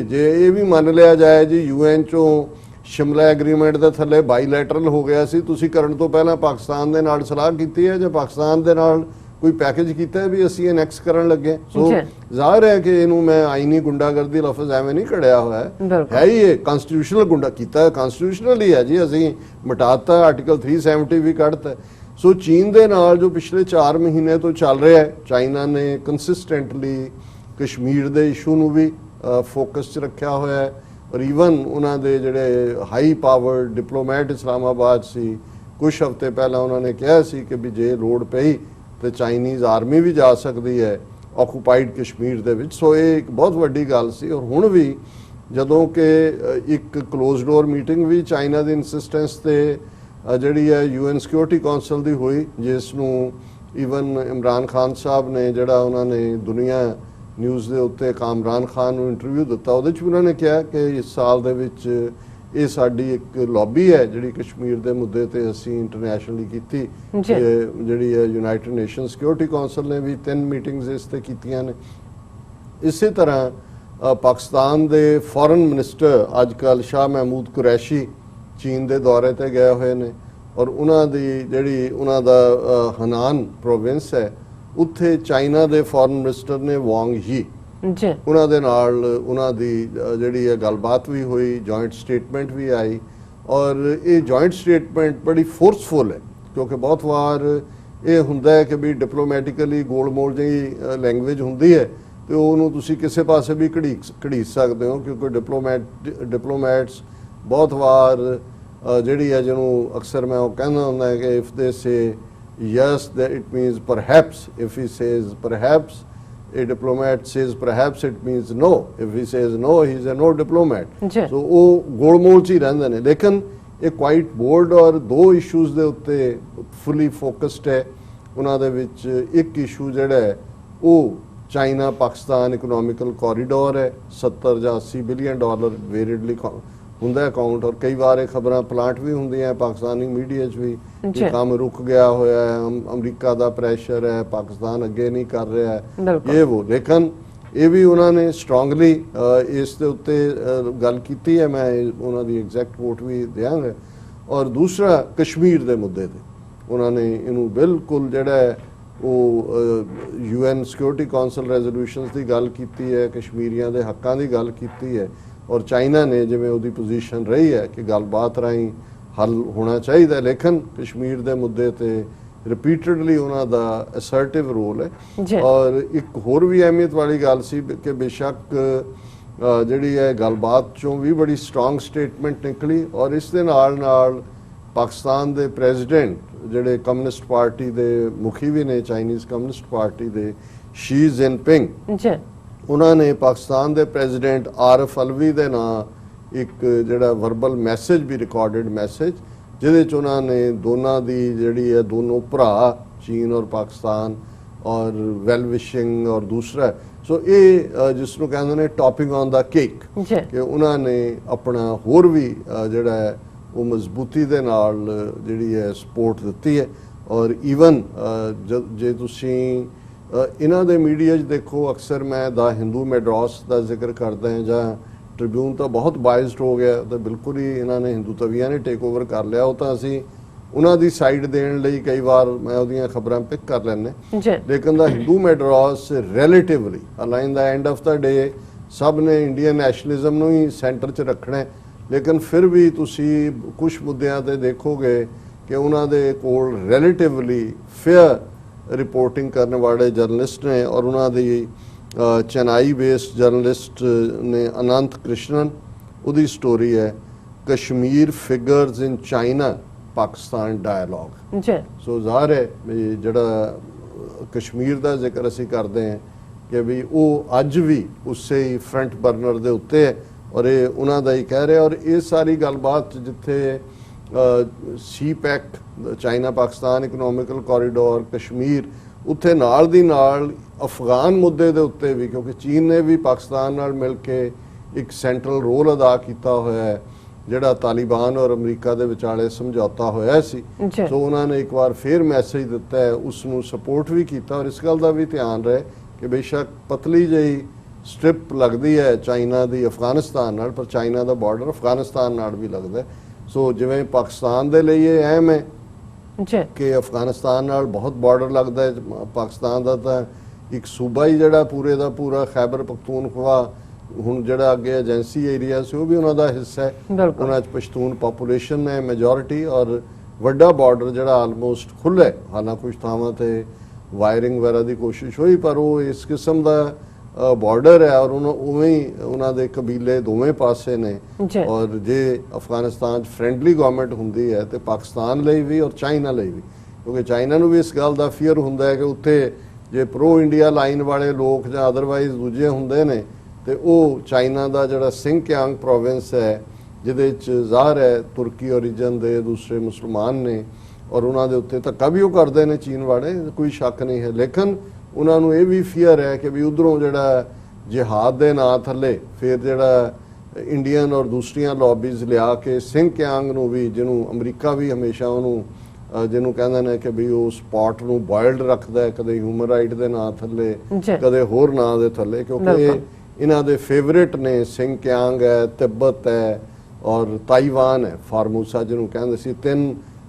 ਜੇ ਇਹ ਵੀ ਮੰਨ ਲਿਆ ਜਾਏ ਜੀ UN 'ਚੋਂ ਸ਼ਿਮਲਾ ਐਗਰੀਮੈਂਟ ਦੇ ਥੱਲੇ ਬਾਈਲੈਟਰਲ ਹੋ ਗਿਆ ਸੀ, ਤੁਸੀਂ ਕਰਨ ਤੋਂ ਪਹਿਲਾਂ ਪਾਕਿਸਤਾਨ ਦੇ ਨਾਲ ਸਲਾਹ ਕੀਤੀ ਹੈ ਜਾਂ ਪਾਕਿਸਤਾਨ ਦੇ ਨਾਲ ਕੋਈ ਪੈਕੇਜ ਕੀਤਾ ਹੈ ਵੀ ਅਸੀਂ ਐਨੈਕਸ ਕਰਨ ਲੱਗੇ। ਸੋ ਜ਼ਾਹਿਰ ਹੈ ਕਿ ਇਹਨੂੰ ਮੈਂ ਆਈਨੀ ਗੁੰਡਾਗਰਦੀ ਲਫ਼ਜ਼ ਐਵੇਂ ਨਹੀਂ ਕੜਿਆ ਹੋਇਆ ਹੈ ਹੀ ਇਹ ਕਨਸਟੀਟਿਊਸ਼ਨਲ ਗੁੰਡਾ ਕੀਤਾ, ਕਨਸਟੀਟਿਊਸ਼ਨਲ ਹੀ ਹੈ ਜੀ, ਅਸੀਂ ਮਿਟਾਤਾ, ਆਰਟੀਕਲ 370 ਵੀ ਕੱਢਤਾ। ਸੋ ਚੀਨ ਦੇ ਨਾਲ ਜੋ ਪਿਛਲੇ 4 ਮਹੀਨੇ ਤੋਂ ਚੱਲ ਰਿਹਾ ਹੈ, ਚਾਈਨਾ ਨੇ ਕੰਸਿਸਟੈਂਟਲੀ ਕਸ਼ਮੀਰ ਦੇ ਇਸ਼ੂ ਨੂੰ ਵੀ ਫੋਕਸ 'ਚ ਰੱਖਿਆ ਹੋਇਆ ਹੈ। ਔਰ ਈਵਨ ਉਹਨਾਂ ਦੇ ਜਿਹੜੇ ਹਾਈ ਪਾਵਰ ਡਿਪਲੋਮੈਟ ਇਸਲਾਮਾਬਾਦ ਸੀ, ਕੁਝ ਹਫ਼ਤੇ ਪਹਿਲਾਂ ਉਹਨਾਂ ਨੇ ਕਿਹਾ ਸੀ ਕਿ ਵੀ ਜੇ ਲੋੜ ਪਈ ਤੇ ਚਾਈਨੀਜ਼ ਆਰਮੀ ਵੀ ਜਾ ਸਕਦੀ ਹੈ ਆਕੂਪਾਈਡ ਕਸ਼ਮੀਰ ਦੇ ਵਿੱਚ। ਸੋ ਇਹ ਇੱਕ ਬਹੁਤ ਵੱਡੀ ਗੱਲ ਸੀ। ਔਰ ਹੁਣ ਵੀ ਜਦੋਂ ਕਿ ਇੱਕ ਕਲੋਜ਼ ਡੋਰ ਮੀਟਿੰਗ ਵੀ ਚਾਈਨਾ ਦੀ ਇਨਸਿਸਟੈਂਸ ਤੇ ਜਿਹੜੀ ਹੈ UN ਸਿਕਿਉਰਿਟੀ ਕਾਉਂਸਲ ਦੀ ਹੋਈ, ਜਿਸ ਨੂੰ ਈਵਨ ਇਮਰਾਨ ਖਾਨ ਸਾਹਿਬ ਨੇ ਜਿਹੜਾ ਉਹਨਾਂ ਨੇ ਦੁਨੀਆ ਨਿਊਜ਼ ਦੇ ਉੱਤੇ ਕਾਮਰਾਨ ਖਾਨ ਨੂੰ ਇੰਟਰਵਿਊ ਦਿੱਤਾ, ਉਹਦੇ 'ਚ ਵੀ ਉਹਨਾਂ ਨੇ ਕਿਹਾ ਕਿ ਇਸ ਸਾਲ ਦੇ ਵਿੱਚ ਇਹ ਸਾਡੀ ਇੱਕ ਲੌਬੀ ਹੈ ਜਿਹੜੀ ਕਸ਼ਮੀਰ ਦੇ ਮੁੱਦੇ ਤੇ ਅਸੀਂ ਇੰਟਰਨੈਸ਼ਨਲੀ ਕੀਤੀ, ਜਿਹੜੀ ਹੈ ਯੂਨਾਈਟਿਡ ਨੇਸ਼ਨ ਸਿਕਿਉਰਿਟੀ ਕਾਉਂਸਲ ਨੇ ਵੀ 3 ਮੀਟਿੰਗਸ ਇਸ ਤੇ ਕੀਤੀਆਂ ਨੇ। ਇਸੇ ਤਰ੍ਹਾਂ ਪਾਕਿਸਤਾਨ ਦੇ ਫੋਰਨ ਮਿਨਿਸਟਰ ਅੱਜ ਕੱਲ੍ਹ ਸ਼ਾਹ ਮਹਿਮੂਦ ਕੁਰੈਸ਼ੀ ਚੀਨ ਦੇ ਦੌਰੇ ਤੇ ਗਏ ਹੋਏ ਨੇ ਔਰ ਉਹਨਾਂ ਦੀ ਜਿਹੜੀ ਉਹਨਾਂ ਦਾ ਹਨਾਨ ਪ੍ਰੋਵਿੰਸ ਹੈ ਉੱਥੇ ਚਾਈਨਾ ਦੇ ਫੋਰਨ ਮਿਨਿਸਟਰ ਨੇ ਵਾਂਗ ਹੀ ਜੀ ਉਹਨਾਂ ਦੇ ਨਾਲ ਉਹਨਾਂ ਦੀ ਜਿਹੜੀ ਹੈ ਗੱਲਬਾਤ ਵੀ ਹੋਈ, ਜੁਆਇੰਟ ਸਟੇਟਮੈਂਟ ਵੀ ਆਈ ਔਰ ਇਹ ਜੁਆਇੰਟ ਸਟੇਟਮੈਂਟ ਬੜੀ ਫੋਰਸਫੁਲ ਹੈ ਕਿਉਂਕਿ ਬਹੁਤ ਵਾਰ ਇਹ ਹੁੰਦਾ ਹੈ ਕਿ ਵੀ ਡਿਪਲੋਮੈਟਿਕਲੀ ਗੋਲਮੋਲ ਜਿਹੀ ਲੈਂਗੁਏਜ ਹੁੰਦੀ ਹੈ ਤੇ ਉਹਨੂੰ ਤੁਸੀਂ ਕਿਸੇ ਪਾਸੇ ਵੀ ਘੜੀਸ ਸਕਦੇ ਹੋ ਕਿਉਂਕਿ ਡਿਪਲੋਮੈਟਸ ਬਹੁਤ ਵਾਰ ਜਿਹੜੀ ਹੈ ਜਿਹਨੂੰ ਅਕਸਰ ਮੈਂ ਉਹ ਕਹਿੰਦਾ ਹੁੰਦਾ ਹੈ ਕਿ if they say yes that it means perhaps, if he says perhaps a diplomat says perhaps it means no, if he says no he is a no diplomat ਜੀ ਸੋ ਉਹ ਗੋਲਮੋਲ 'ਚ ਹੀ ਰਹਿੰਦੇ ਨੇ ਲੇਕਿਨ ਇਹ ਕੁਆਇਟ ਬੋਰਡ ਔਰ ਦੋ ਇਸ਼ੂਜ਼ ਦੇ ਉੱਤੇ ਫੁੱਲੀ ਫੋਕਸਡ ਹੈ ਉਹਨਾਂ ਦੇ ਵਿੱਚ ਇੱਕ ਇਸ਼ੂ ਜਿਹੜਾ ਹੈ ਉਹ ਚਾਈਨਾ ਪਾਕਿਸਤਾਨ ਇਕਨੋਮਿਕਲ ਕੋਰੀਡੋਰ ਹੈ 70 ਜਾਂ 80 ਬਿਲੀਅਨ ਡਾਲਰ ਵੇਰੀਡਲੀ ਹੁੰਦਾ ਅਕਾਊਂਟ ਔਰ ਕਈ ਵਾਰ ਇਹ ਖਬਰਾਂ ਪਲਾਂਟ ਵੀ ਹੁੰਦੀਆਂ ਪਾਕਿਸਤਾਨੀ ਮੀਡੀਆ 'ਚ ਵੀ ਕਿ ਕੰਮ ਰੁਕ ਗਿਆ ਹੋਇਆ ਹੈ ਅਮਰੀਕਾ ਦਾ ਪ੍ਰੈਸ਼ਰ ਹੈ ਪਾਕਿਸਤਾਨ ਅੱਗੇ ਨਹੀਂ ਕਰ ਰਿਹਾ ਹੈ ਇਹ ਉਹ ਲੇਕਿਨ ਇਹ ਵੀ ਉਹਨਾਂ ਨੇ ਸਟਰੋਂਗਲੀ ਇਸ ਦੇ ਉੱਤੇ ਗੱਲ ਕੀਤੀ ਹੈ ਮੈਂ ਉਹਨਾਂ ਦੀ ਐਗਜ਼ੈਕਟ ਕੋਟ ਵੀ ਦਿਆਂਗਾ ਔਰ ਦੂਸਰਾ ਕਸ਼ਮੀਰ ਦੇ ਮੁੱਦੇ ਤੇ ਉਹਨਾਂ ਨੇ ਇਹਨੂੰ ਬਿਲਕੁਲ ਜਿਹੜਾ ਹੈ ਉਹ UN ਸਿਕਿਉਰਿਟੀ ਕਾਉਂਸਲ ਰੈਜ਼ੋਲੂਸ਼ਨਸ ਦੀ ਗੱਲ ਕੀਤੀ ਹੈ ਕਸ਼ਮੀਰੀਆਂ ਦੇ ਹੱਕਾਂ ਦੀ ਗੱਲ ਕੀਤੀ ਹੈ ਔਰ ਚਾਈਨਾ ਨੇ ਜਿਵੇਂ ਉਹਦੀ ਪੋਜੀਸ਼ਨ ਰਹੀ ਹੈ ਕਿ ਗੱਲਬਾਤ ਰਾਹੀਂ ਹੱਲ ਹੋਣਾ ਚਾਹੀਦਾ ਲੇਕਿਨ ਕਸ਼ਮੀਰ ਦੇ ਮੁੱਦੇ ਤੇ ਰਿਪੀਟਡਲੀ ਉਹਨਾਂ ਦਾ ਅਸਰਟਿਵ ਰੋਲ ਹੈ ਔਰ ਇੱਕ ਹੋਰ ਵੀ ਅਹਿਮੀਅਤ ਵਾਲੀ ਗੱਲ ਸੀ ਕਿ ਬੇਸ਼ੱਕ ਜਿਹੜੀ ਹੈ ਗੱਲਬਾਤ ਚੋਂ ਵੀ ਬੜੀ ਸਟਰੋਂਗ ਸਟੇਟਮੈਂਟ ਨਿਕਲੀ ਔਰ ਇਸ ਦੇ ਨਾਲ ਪਾਕਿਸਤਾਨ ਦੇ ਪ੍ਰੈਜ਼ੀਡੈਂਟ ਜਿਹੜੇ ਕਮਿਊਨਿਸਟ ਪਾਰਟੀ ਦੇ ਮੁਖੀ ਵੀ ਨੇ ਚਾਈਨੀਜ਼ ਕਮਿਊਨਿਸਟ ਪਾਰਟੀ ਦੇ ਸ਼ੀ ਜਿਨਪਿੰਗ ਉਹਨਾਂ ਨੇ ਪਾਕਿਸਤਾਨ ਦੇ ਪ੍ਰੈਜ਼ੀਡੈਂਟ ਆਰਿਫ ਅਲਵੀ ਦੇ ਨਾਂ ਇੱਕ ਜਿਹੜਾ ਵਰਬਲ ਮੈਸੇਜ ਵੀ ਰਿਕਾਰਡਡ ਮੈਸੇਜ ਜਿਹਦੇ 'ਚ ਉਹਨਾਂ ਨੇ ਦੋਨਾਂ ਦੀ ਜਿਹੜੀ ਹੈ ਦੋਨੋਂ ਭਰਾ ਚੀਨ ਔਰ ਪਾਕਿਸਤਾਨ ਔਰ ਵੈਲ ਵਿਸ਼ਿੰਗ ਔਰ ਦੂਸਰਾ ਸੋ ਇਹ ਜਿਸ ਨੂੰ ਕਹਿੰਦੇ ਨੇ ਟੌਪਿੰਗ ਔਨ ਦਾ ਕੇਕ ਕਿ ਉਹਨਾਂ ਨੇ ਆਪਣਾ ਹੋਰ ਵੀ ਜਿਹੜਾ ਹੈ ਉਹ ਮਜ਼ਬੂਤੀ ਦੇ ਨਾਲ ਜਿਹੜੀ ਹੈ ਸਪੋਰਟ ਦਿੱਤੀ ਹੈ ਔਰ ਈਵਨ ਜੇ ਤੁਸੀਂ ਇਹਨਾਂ ਦੇ ਮੀਡੀਆ 'ਚ ਦੇਖੋ ਅਕਸਰ ਮੈਂ ਦਾ ਹਿੰਦੂ ਮੈਡਰਾਸ ਦਾ ਜ਼ਿਕਰ ਕਰਦਾ ਹਾਂ ਜਾਂ ਟ੍ਰਿਬਿਊਨ ਤਾਂ ਬਹੁਤ ਬਾਇਸਡ ਹੋ ਗਿਆ ਤਾਂ ਬਿਲਕੁਲ ਹੀ ਇਹਨਾਂ ਨੇ ਹਿੰਦੂ ਤਵੀਆਂ ਨੇ ਟੇਕ ਓਵਰ ਕਰ ਲਿਆ ਉਹ ਤਾਂ ਅਸੀਂ ਉਹਨਾਂ ਦੀ ਸਾਈਡ ਦੇਣ ਲਈ ਕਈ ਵਾਰ ਮੈਂ ਉਹਦੀਆਂ ਖਬਰਾਂ ਪਿਕ ਕਰ ਲੈਂਦੇ ਲੇਕਿਨ the Hindu Madras relatively align the end of the day ਸਭ ਨੇ ਇੰਡੀਅਨ ਨੈਸ਼ਨਲਿਜ਼ਮ ਨੂੰ ਹੀ ਸੈਂਟਰ 'ਚ ਰੱਖਣਾ ਲੇਕਿਨ ਫਿਰ ਵੀ ਤੁਸੀਂ ਕੁਝ ਮੁੱਦਿਆਂ ਤੇ ਦੇਖੋਗੇ ਕਿ ਉਹਨਾਂ ਦੇ ਕੋਲ ਰਿਲੇਟਿਵਲੀ ਫੇਅਰ ਰਿਪੋਰਟਿੰਗ ਕਰਨ ਵਾਲੇ ਜਰਨਲਿਸਟ ਨੇ ਔਰ ਉਹਨਾਂ ਦੀ ਚੇਨਈ ਬੇਸਡ ਜਰਨਲਿਸਟ ਨੇ ਅਨੰਤ ਕ੍ਰਿਸ਼ਨਨ ਉਹਦੀ ਸਟੋਰੀ ਹੈ ਕਸ਼ਮੀਰ ਫਿਗਰਸ ਇਨ ਚਾਈਨਾ ਪਾਕਿਸਤਾਨ ਡਾਇਲੌਗ ਸੋ ਜ਼ਾਹਰ ਹੈ ਵੀ ਜਿਹੜਾ ਕਸ਼ਮੀਰ ਦਾ ਜ਼ਿਕਰ ਅਸੀਂ ਕਰਦੇ ਹਾਂ ਕਿ ਵੀ ਉਹ ਅੱਜ ਵੀ ਉਸੇ ਹੀ ਫਰੰਟ ਬਰਨਰ ਦੇ ਉੱਤੇ ਹੈ ਔਰ ਇਹ ਉਹਨਾਂ ਦਾ ਹੀ ਕਹਿ ਰਿਹਾ ਔਰ ਇਹ ਸਾਰੀ ਗੱਲਬਾਤ ਜਿੱਥੇ CPEC China Pakistan economical corridor Kashmir ਉੱਥੇ ਨਾਲ ਦੀ ਨਾਲ ਅਫਗਾਨ ਮੁੱਦੇ ਦੇ ਉੱਤੇ ਵੀ ਕਿਉਂਕਿ ਚੀਨ ਨੇ ਵੀ ਪਾਕਿਸਤਾਨ ਨਾਲ ਮਿਲ ਕੇ ਇੱਕ ਸੈਂਟਰਲ ਰੋਲ ਅਦਾ ਕੀਤਾ ਹੋਇਆ ਹੈ ਜਿਹੜਾ ਤਾਲਿਬਾਨ ਔਰ ਅਮਰੀਕਾ ਦੇ ਵਿਚਾਲੇ ਸਮਝੌਤਾ ਹੋਇਆ ਸੀ ਸੋ ਉਹਨਾਂ ਨੇ ਇੱਕ ਵਾਰ ਫੇਰ ਮੈਸੇਜ ਦਿੱਤਾ ਹੈ ਉਸ ਨੂੰ ਸਪੋਰਟ ਵੀ ਕੀਤਾ ਔਰ ਇਸ ਗੱਲ ਦਾ ਵੀ ਧਿਆਨ ਰਹੇ ਕਿ ਬੇਸ਼ੱਕ ਪਤਲੀ ਜਿਹੀ ਸਟ੍ਰਿਪ ਲੱਗਦੀ ਹੈ ਚਾਈਨਾ ਦੀ ਅਫਗਾਨਿਸਤਾਨ ਨਾਲ ਪਰ ਚਾਈਨਾ ਦਾ ਬਾਰਡਰ ਅਫਗਾਨਿਸਤਾਨ ਨਾਲ ਵੀ ਲੱਗਦਾ ਸੋ ਜਿਵੇਂ ਪਾਕਿਸਤਾਨ ਦੇ ਲਈ ਇਹ ਅਹਿਮ ਹੈ ਕਿ ਅਫਗਾਨਿਸਤਾਨ ਨਾਲ ਬਹੁਤ ਬਾਰਡਰ ਲੱਗਦਾ ਹੈ ਪਾਕਿਸਤਾਨ ਦਾ ਤਾਂ ਇੱਕ ਸੂਬਾ ਹੀ ਜਿਹੜਾ ਪੂਰੇ ਦਾ ਪੂਰਾ ਖੈਬਰ ਪਖਤੂਨਖਵਾ ਹੁਣ ਜਿਹੜਾ ਅੱਗੇ ਏਜੰਸੀ ਏਰੀਆ ਸੀ ਉਹ ਵੀ ਉਹਨਾਂ ਦਾ ਹਿੱਸਾ ਹੈ ਉਹਨਾਂ 'ਚ ਪਸ਼ਤੂਨ ਪਾਪੂਲੇਸ਼ਨ ਹੈ ਮੈਜੋਰਿਟੀ ਔਰ ਵੱਡਾ ਬਾਰਡਰ ਜਿਹੜਾ ਆਲਮੋਸਟ ਖੁੱਲ੍ਹਾ ਹੈ ਹਾਲਾਂਕਿ ਕੁਝ ਥਾਵਾਂ ਤੇ ਵਾਇਰਿੰਗ ਵਗੈਰਾ ਦੀ ਕੋਸ਼ਿਸ਼ ਹੋਈ ਪਰ ਉਹ ਇਸ ਕਿਸਮ ਦਾ ਬਾਰਡਰ ਹੈ ਔਰ ਉਵੇਂ ਹੀ ਉਹਨਾਂ ਦੇ ਕਬੀਲੇ ਦੋਵੇਂ ਪਾਸੇ ਨੇ ਔਰ ਜੇ ਅਫਗਾਨਿਸਤਾਨ 'ਚ ਫਰੈਂਡਲੀ ਗਵਰਨਮੈਂਟ ਹੁੰਦੀ ਹੈ ਤੇ ਪਾਕਿਸਤਾਨ ਲਈ ਵੀ ਔਰ ਚਾਈਨਾ ਲਈ ਵੀ ਕਿਉਂਕਿ ਚਾਈਨਾ ਨੂੰ ਵੀ ਇਸ ਗੱਲ ਦਾ ਫੀਅਰ ਹੁੰਦਾ ਹੈ ਕਿ ਉੱਥੇ ਜੇ ਪ੍ਰੋ ਇੰਡੀਆ ਲਾਈਨ ਵਾਲੇ ਲੋਕ ਜਾਂ ਅਦਰਵਾਈਜ਼ ਦੂਜੇ ਹੁੰਦੇ ਨੇ ਤੇ ਉਹ ਚਾਈਨਾ ਦਾ ਜਿਹੜਾ ਸਿੰਗਕਿਆਂਗ ਪ੍ਰੋਵਿੰਸ ਹੈ ਜਿਹਦੇ 'ਚ ਜ਼ਾਹਰ ਹੈ ਤੁਰਕੀ ਓਰੀਜਨ ਦੇ ਦੂਸਰੇ ਮੁਸਲਮਾਨ ਨੇ ਔਰ ਉਹਨਾਂ ਦੇ ਉੱਤੇ ਧੱਕਾ ਵੀ ਉਹ ਕਰਦੇ ਨੇ ਚੀਨ ਵਾਲੇ ਕੋਈ ਸ਼ੱਕ ਨਹੀਂ ਹੈ ਲੇਕਿਨ ਉਹਨਾਂ ਨੂੰ ਇਹ ਵੀ ਫੀਅਰ ਹੈ ਕਿ ਵੀ ਉਧਰੋਂ ਜਿਹੜਾ ਜਿਹਾਦ ਦੇ ਨਾਂ ਥੱਲੇ ਫਿਰ ਜਿਹੜਾ ਇੰਡੀਅਨ ਔਰ ਦੂਸਰੀਆਂ ਲੌਬੀਜ਼ ਲਿਆ ਕੇ ਸਿੰਗਕਿਆਂਗ ਨੂੰ ਵੀ ਜਿਹਨੂੰ ਅਮਰੀਕਾ ਵੀ ਹਮੇਸ਼ਾ ਉਹਨੂੰ ਜਿਹਨੂੰ ਕਹਿੰਦੇ ਨੇ ਕਿ ਵੀ ਉਹ ਸਪੌਟ ਨੂੰ ਬੋਇਲਡ ਰੱਖਦਾ ਹੈ ਕਦੇ ਹਿਊਮਨ ਰਾਈਟ ਦੇ ਨਾਂ ਥੱਲੇ ਕਦੇ ਹੋਰ ਨਾਂ ਦੇ ਥੱਲੇ ਕਿਉਂਕਿ इन्हां दे फेवरेट ने सिंकियांग है, तिब्बत है और ताइवान है, फार्मूसा जिन्होंने कहते सी। तीन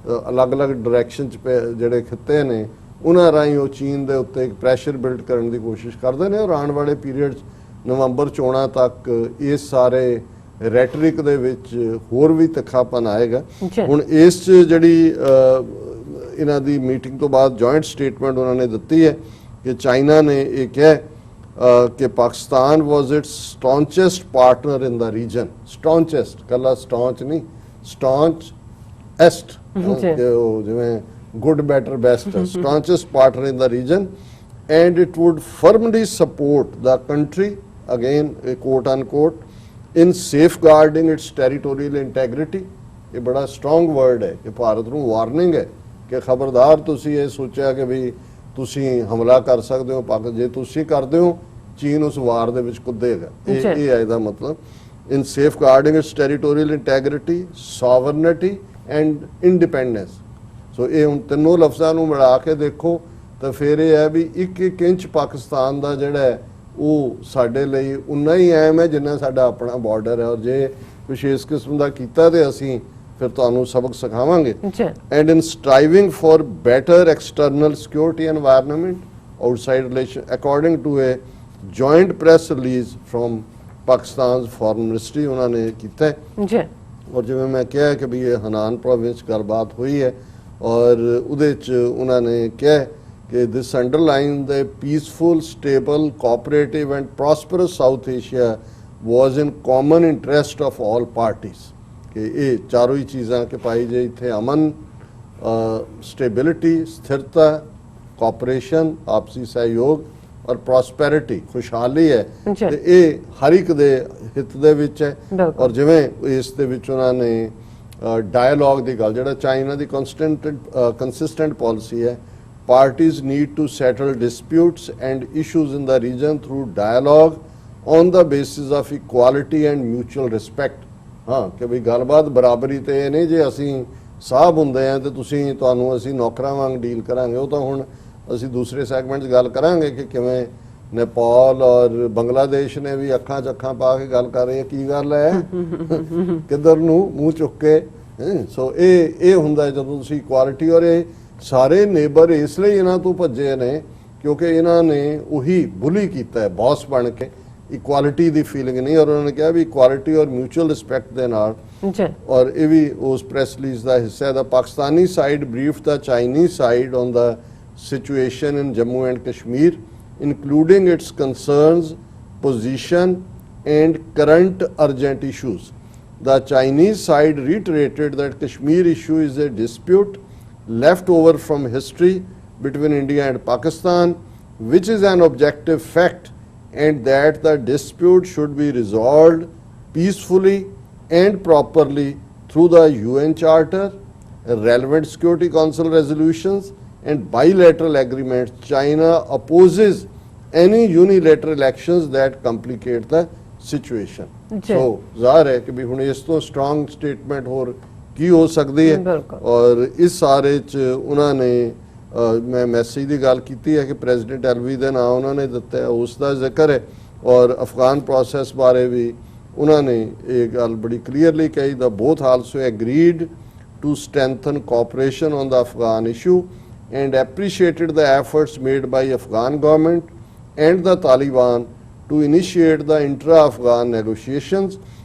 अलग अलग डायरैक्शन च ਜਿਹੜੇ ਖਿੱਤੇ ਨੇ ਉਹਨਾਂ ਰਾਹੀਂ ਉਹ ਚੀਨ ਦੇ ਉੱਤੇ ਇੱਕ ਪ੍ਰੈਸ਼ਰ ਬਿਲਡ ਕਰਨ ਦੀ ਕੋਸ਼ਿਸ਼ ਕਰਦੇ ਨੇ। ਔਰ ਆਉਣ ਵਾਲੇ ਪੀਰੀਅਡ 'ਚ ਨਵੰਬਰ ਚੋਣਾਂ ਤੱਕ ਇਸ ਸਾਰੇ ਰੈਟਰਿਕ ਦੇ ਵਿੱਚ ਹੋਰ ਵੀ ਤਿੱਖਾਪਨ ਆਏਗਾ। ਹੁਣ ਇਸ 'ਚ ਜਿਹੜੀ ਇਹਨਾਂ ਦੀ ਮੀਟਿੰਗ ਤੋਂ ਬਾਅਦ ਜੁਆਇੰਟ ਸਟੇਟਮੈਂਟ ਉਹਨਾਂ ਨੇ ਦਿੱਤੀ ਹੈ ਕਿ ਚਾਈਨਾ ਨੇ ਇਹ ਕਿਹਾ कि Pakistan was its staunchest partner in the region। staunchest कला staunch नहीं, staunchest कि वो जिवें good better best staunchest partner in the region and it would firmly support the country, again quote unquote, in safeguarding its territorial integrity। ये बड़ा strong word है कि भारत ਨੂੰ warning है कि खबरदार ਤੁਸੀਂ ਇਹ ਸੋਚਿਆ कि भी ਤੁਸੀਂ ਹਮਲਾ ਕਰ ਸਕਦੇ ਹੋ ਪਾਕਿਸਤਾਨ, ਜੇ ਤੁਸੀਂ ਕਰਦੇ ਹੋ ਚੀਨ ਉਸ ਵਾਰ ਦੇ ਵਿੱਚ ਕੁੱਦੇਗਾ। ਇਹ ਹੈ ਇਹਦਾ ਮਤਲਬ। In safeguarding its territorial integrity, sovereignty and independence. So ਇਹ ਹੁਣ ਤਿੰਨੋਂ ਲਫ਼ਜ਼ਾਂ ਨੂੰ ਮਿਲਾ ਕੇ ਦੇਖੋ ਤਾਂ ਫਿਰ ਇਹ ਹੈ ਵੀ ਇੱਕ ਇੱਕ ਇੰਚ ਪਾਕਿਸਤਾਨ ਦਾ ਜਿਹੜਾ ਹੈ ਉਹ ਸਾਡੇ ਲਈ ਉਨਾ ਹੀ ਅਹਿਮ ਹੈ ਜਿੰਨਾ ਸਾਡਾ ਆਪਣਾ ਬਾਰਡਰ ਹੈ। ਔਰ ਜੇ ਕੁਛ ਇਸ ਕਿਸਮ ਦਾ ਕੀਤਾ ਤੇ ਅਸੀਂ ਫਿਰ ਤੁਹਾਨੂੰ ਸਬਕ ਸਿਖਾਵਾਂਗੇ। And in striving for better external security environment outside relation according to a joint press release from Pakistan foreign ministry ਉਹਨਾਂ ਨੇ ਕੀਤਾ ਹੈ। ਔਰ ਜਿਵੇਂ ਮੈਂ ਕਿਹਾ ਕਿ ਵੀ ਇਹ ਹਨਾਨ ਪ੍ਰੋਵਿੰਸ ਗੱਲਬਾਤ ਹੋਈ ਹੈ ਔਰ ਉਹਦੇ 'ਚ ਉਹਨਾਂ ਨੇ ਕਿਹਾ ਕਿ this underline the peaceful, stable, cooperative and prosperous South Asia was in common interest of all parties. ਕਿ ਇਹ ਚਾਰੋਂ ਹੀ ਚੀਜ਼ਾਂ ਕਿ ਭਾਈ ਜੇ ਇੱਥੇ ਅਮਨ, ਸਟੇਬਿਲਿਟੀ, ਸਥਿਰਤਾ, ਕੋਆਪਰੇਸ਼ਨ, ਆਪਸੀ ਸਹਿਯੋਗ ਔਰ ਪ੍ਰੋਸਪੈਰਿਟੀ, ਖੁਸ਼ਹਾਲੀ ਹੈ ਤੇ ਇਹ ਹਰ ਇੱਕ ਦੇ ਹਿੱਤ ਦੇ ਵਿੱਚ ਹੈ। ਔਰ ਜਿਵੇਂ ਇਸ ਦੇ ਵਿੱਚ ਉਹਨਾਂ ਨੇ ਡਾਇਲੋਗ ਦੀ ਗੱਲ, ਜਿਹੜਾ ਚਾਈਨਾ ਦੀ ਕੰਸਿਸਟੈਂਟ ਪਾਲਿਸੀ ਹੈ, parties need to settle disputes and issues in the region through dialogue on the basis of equality and mutual respect. ਹਾਂ ਕਿ ਵੀ ਗੱਲਬਾਤ ਬਰਾਬਰੀ ਤੇ ਇਹ ਨਹੀਂ ਜੇ ਅਸੀਂ ਸਾਹਬ ਹੁੰਦੇ ਆ ਤੇ ਤੁਹਾਨੂੰ ਅਸੀਂ ਨੌਕਰਾਂ ਵਾਂਗ ਡੀਲ ਕਰਾਂਗੇ। ਉਹ ਤਾਂ ਹੁਣ ਅਸੀਂ ਦੂਸਰੇ ਸੈਗਮੈਂਟ 'ਚ ਗੱਲ ਕਰਾਂਗੇ ਕਿ ਕਿਵੇਂ ਨੇਪਾਲ ਔਰ ਬੰਗਲਾਦੇਸ਼ ਨੇ ਵੀ ਅੱਖਾਂ 'ਚ ਅੱਖਾਂ ਪਾ ਕੇ ਗੱਲ ਕਰ ਰਹੇ ਆ, ਕੀ ਗੱਲ ਹੈ ਕਿੱਧਰ ਨੂੰ ਮੂੰਹ ਚੁੱਕ ਕੇ। ਸੋ ਇਹ ਹੁੰਦਾ ਜਦੋਂ ਤੁਸੀਂ ਇਕੁਆਲਿਟੀ, ਔਰ ਇਹ ਸਾਰੇ ਨੇਬਰ ਇਸ ਲਈ ਇਹਨਾਂ ਤੋਂ ਭੱਜੇ ਨੇ ਕਿਉਂਕਿ ਇਹਨਾਂ ਨੇ ਉਹੀ ਬੁਲੀ ਕੀਤਾ ਹੈ ਬੌਸ ਬਣ ਕੇ, ਇਕੁਆਲਿਟੀ ਦੀ ਫੀਲਿੰਗ ਨਹੀਂ। ਔਰ ਉਹਨਾਂ ਨੇ ਕਿਹਾ ਵੀ ਇਕੁਆਲਿਟੀ ਔਰ ਮਿਊਚੁਅਲ ਰਿਸਪੈਕਟ ਦੇ ਨਾਲ। ਔਰ ਇਹ ਵੀ ਉਸ ਪ੍ਰੈਸ ਰਿਲੀਜ਼ ਦਾ ਹਿੱਸਾ ਹੈ। The Pakistani side brief the Chinese side on the situation in Jammu and Kashmir, including its concerns, position and current urgent issues. The Chinese side reiterated that Kashmir issue is a dispute left over from history between India and Pakistan, which is an objective fact, and that the dispute should be resolved peacefully and properly through the UN Charter, relevant Security Council resolutions and bilateral agreements. China opposes any unilateral actions that complicate the situation. So ਜ਼ਾਹਰ ਹੈ ਕਿ ਵੀ ਹੁਣ ਇਸ ਤੋਂ ਸਟਰੋਂਗ ਸਟੇਟਮੈਂਟ ਹੋਰ ਕੀ ਹੋ ਸਕਦੀ ਹੈ। ਔਰ ਇਸ ਸਾਰੇ 'ਚ ਉਹਨਾਂ ਨੇ ਮੈਂ ਮੈਸੇਜ ਦੀ ਗੱਲ ਕੀਤੀ ਹੈ ਕਿ ਪ੍ਰੈਜ਼ੀਡੈਂਟ ਐਲਵੀ ਦੇ ਨਾਂ ਉਹਨਾਂ ਨੇ ਦਿੱਤਾ ਹੈ, ਉਸ ਦਾ ਜ਼ਿਕਰ ਹੈ। ਔਰ ਅਫਗਾਨ ਪ੍ਰੋਸੈਸ ਬਾਰੇ ਵੀ ਉਹਨਾਂ ਨੇ ਇਹ ਗੱਲ ਬੜੀ ਕਲੀਅਰਲੀ ਕਹੀ the both also agreed to strengthen cooperation on the Afghan issue and appreciated the efforts made by Afghan government and the Taliban to initiate the intra-Afghan negotiations।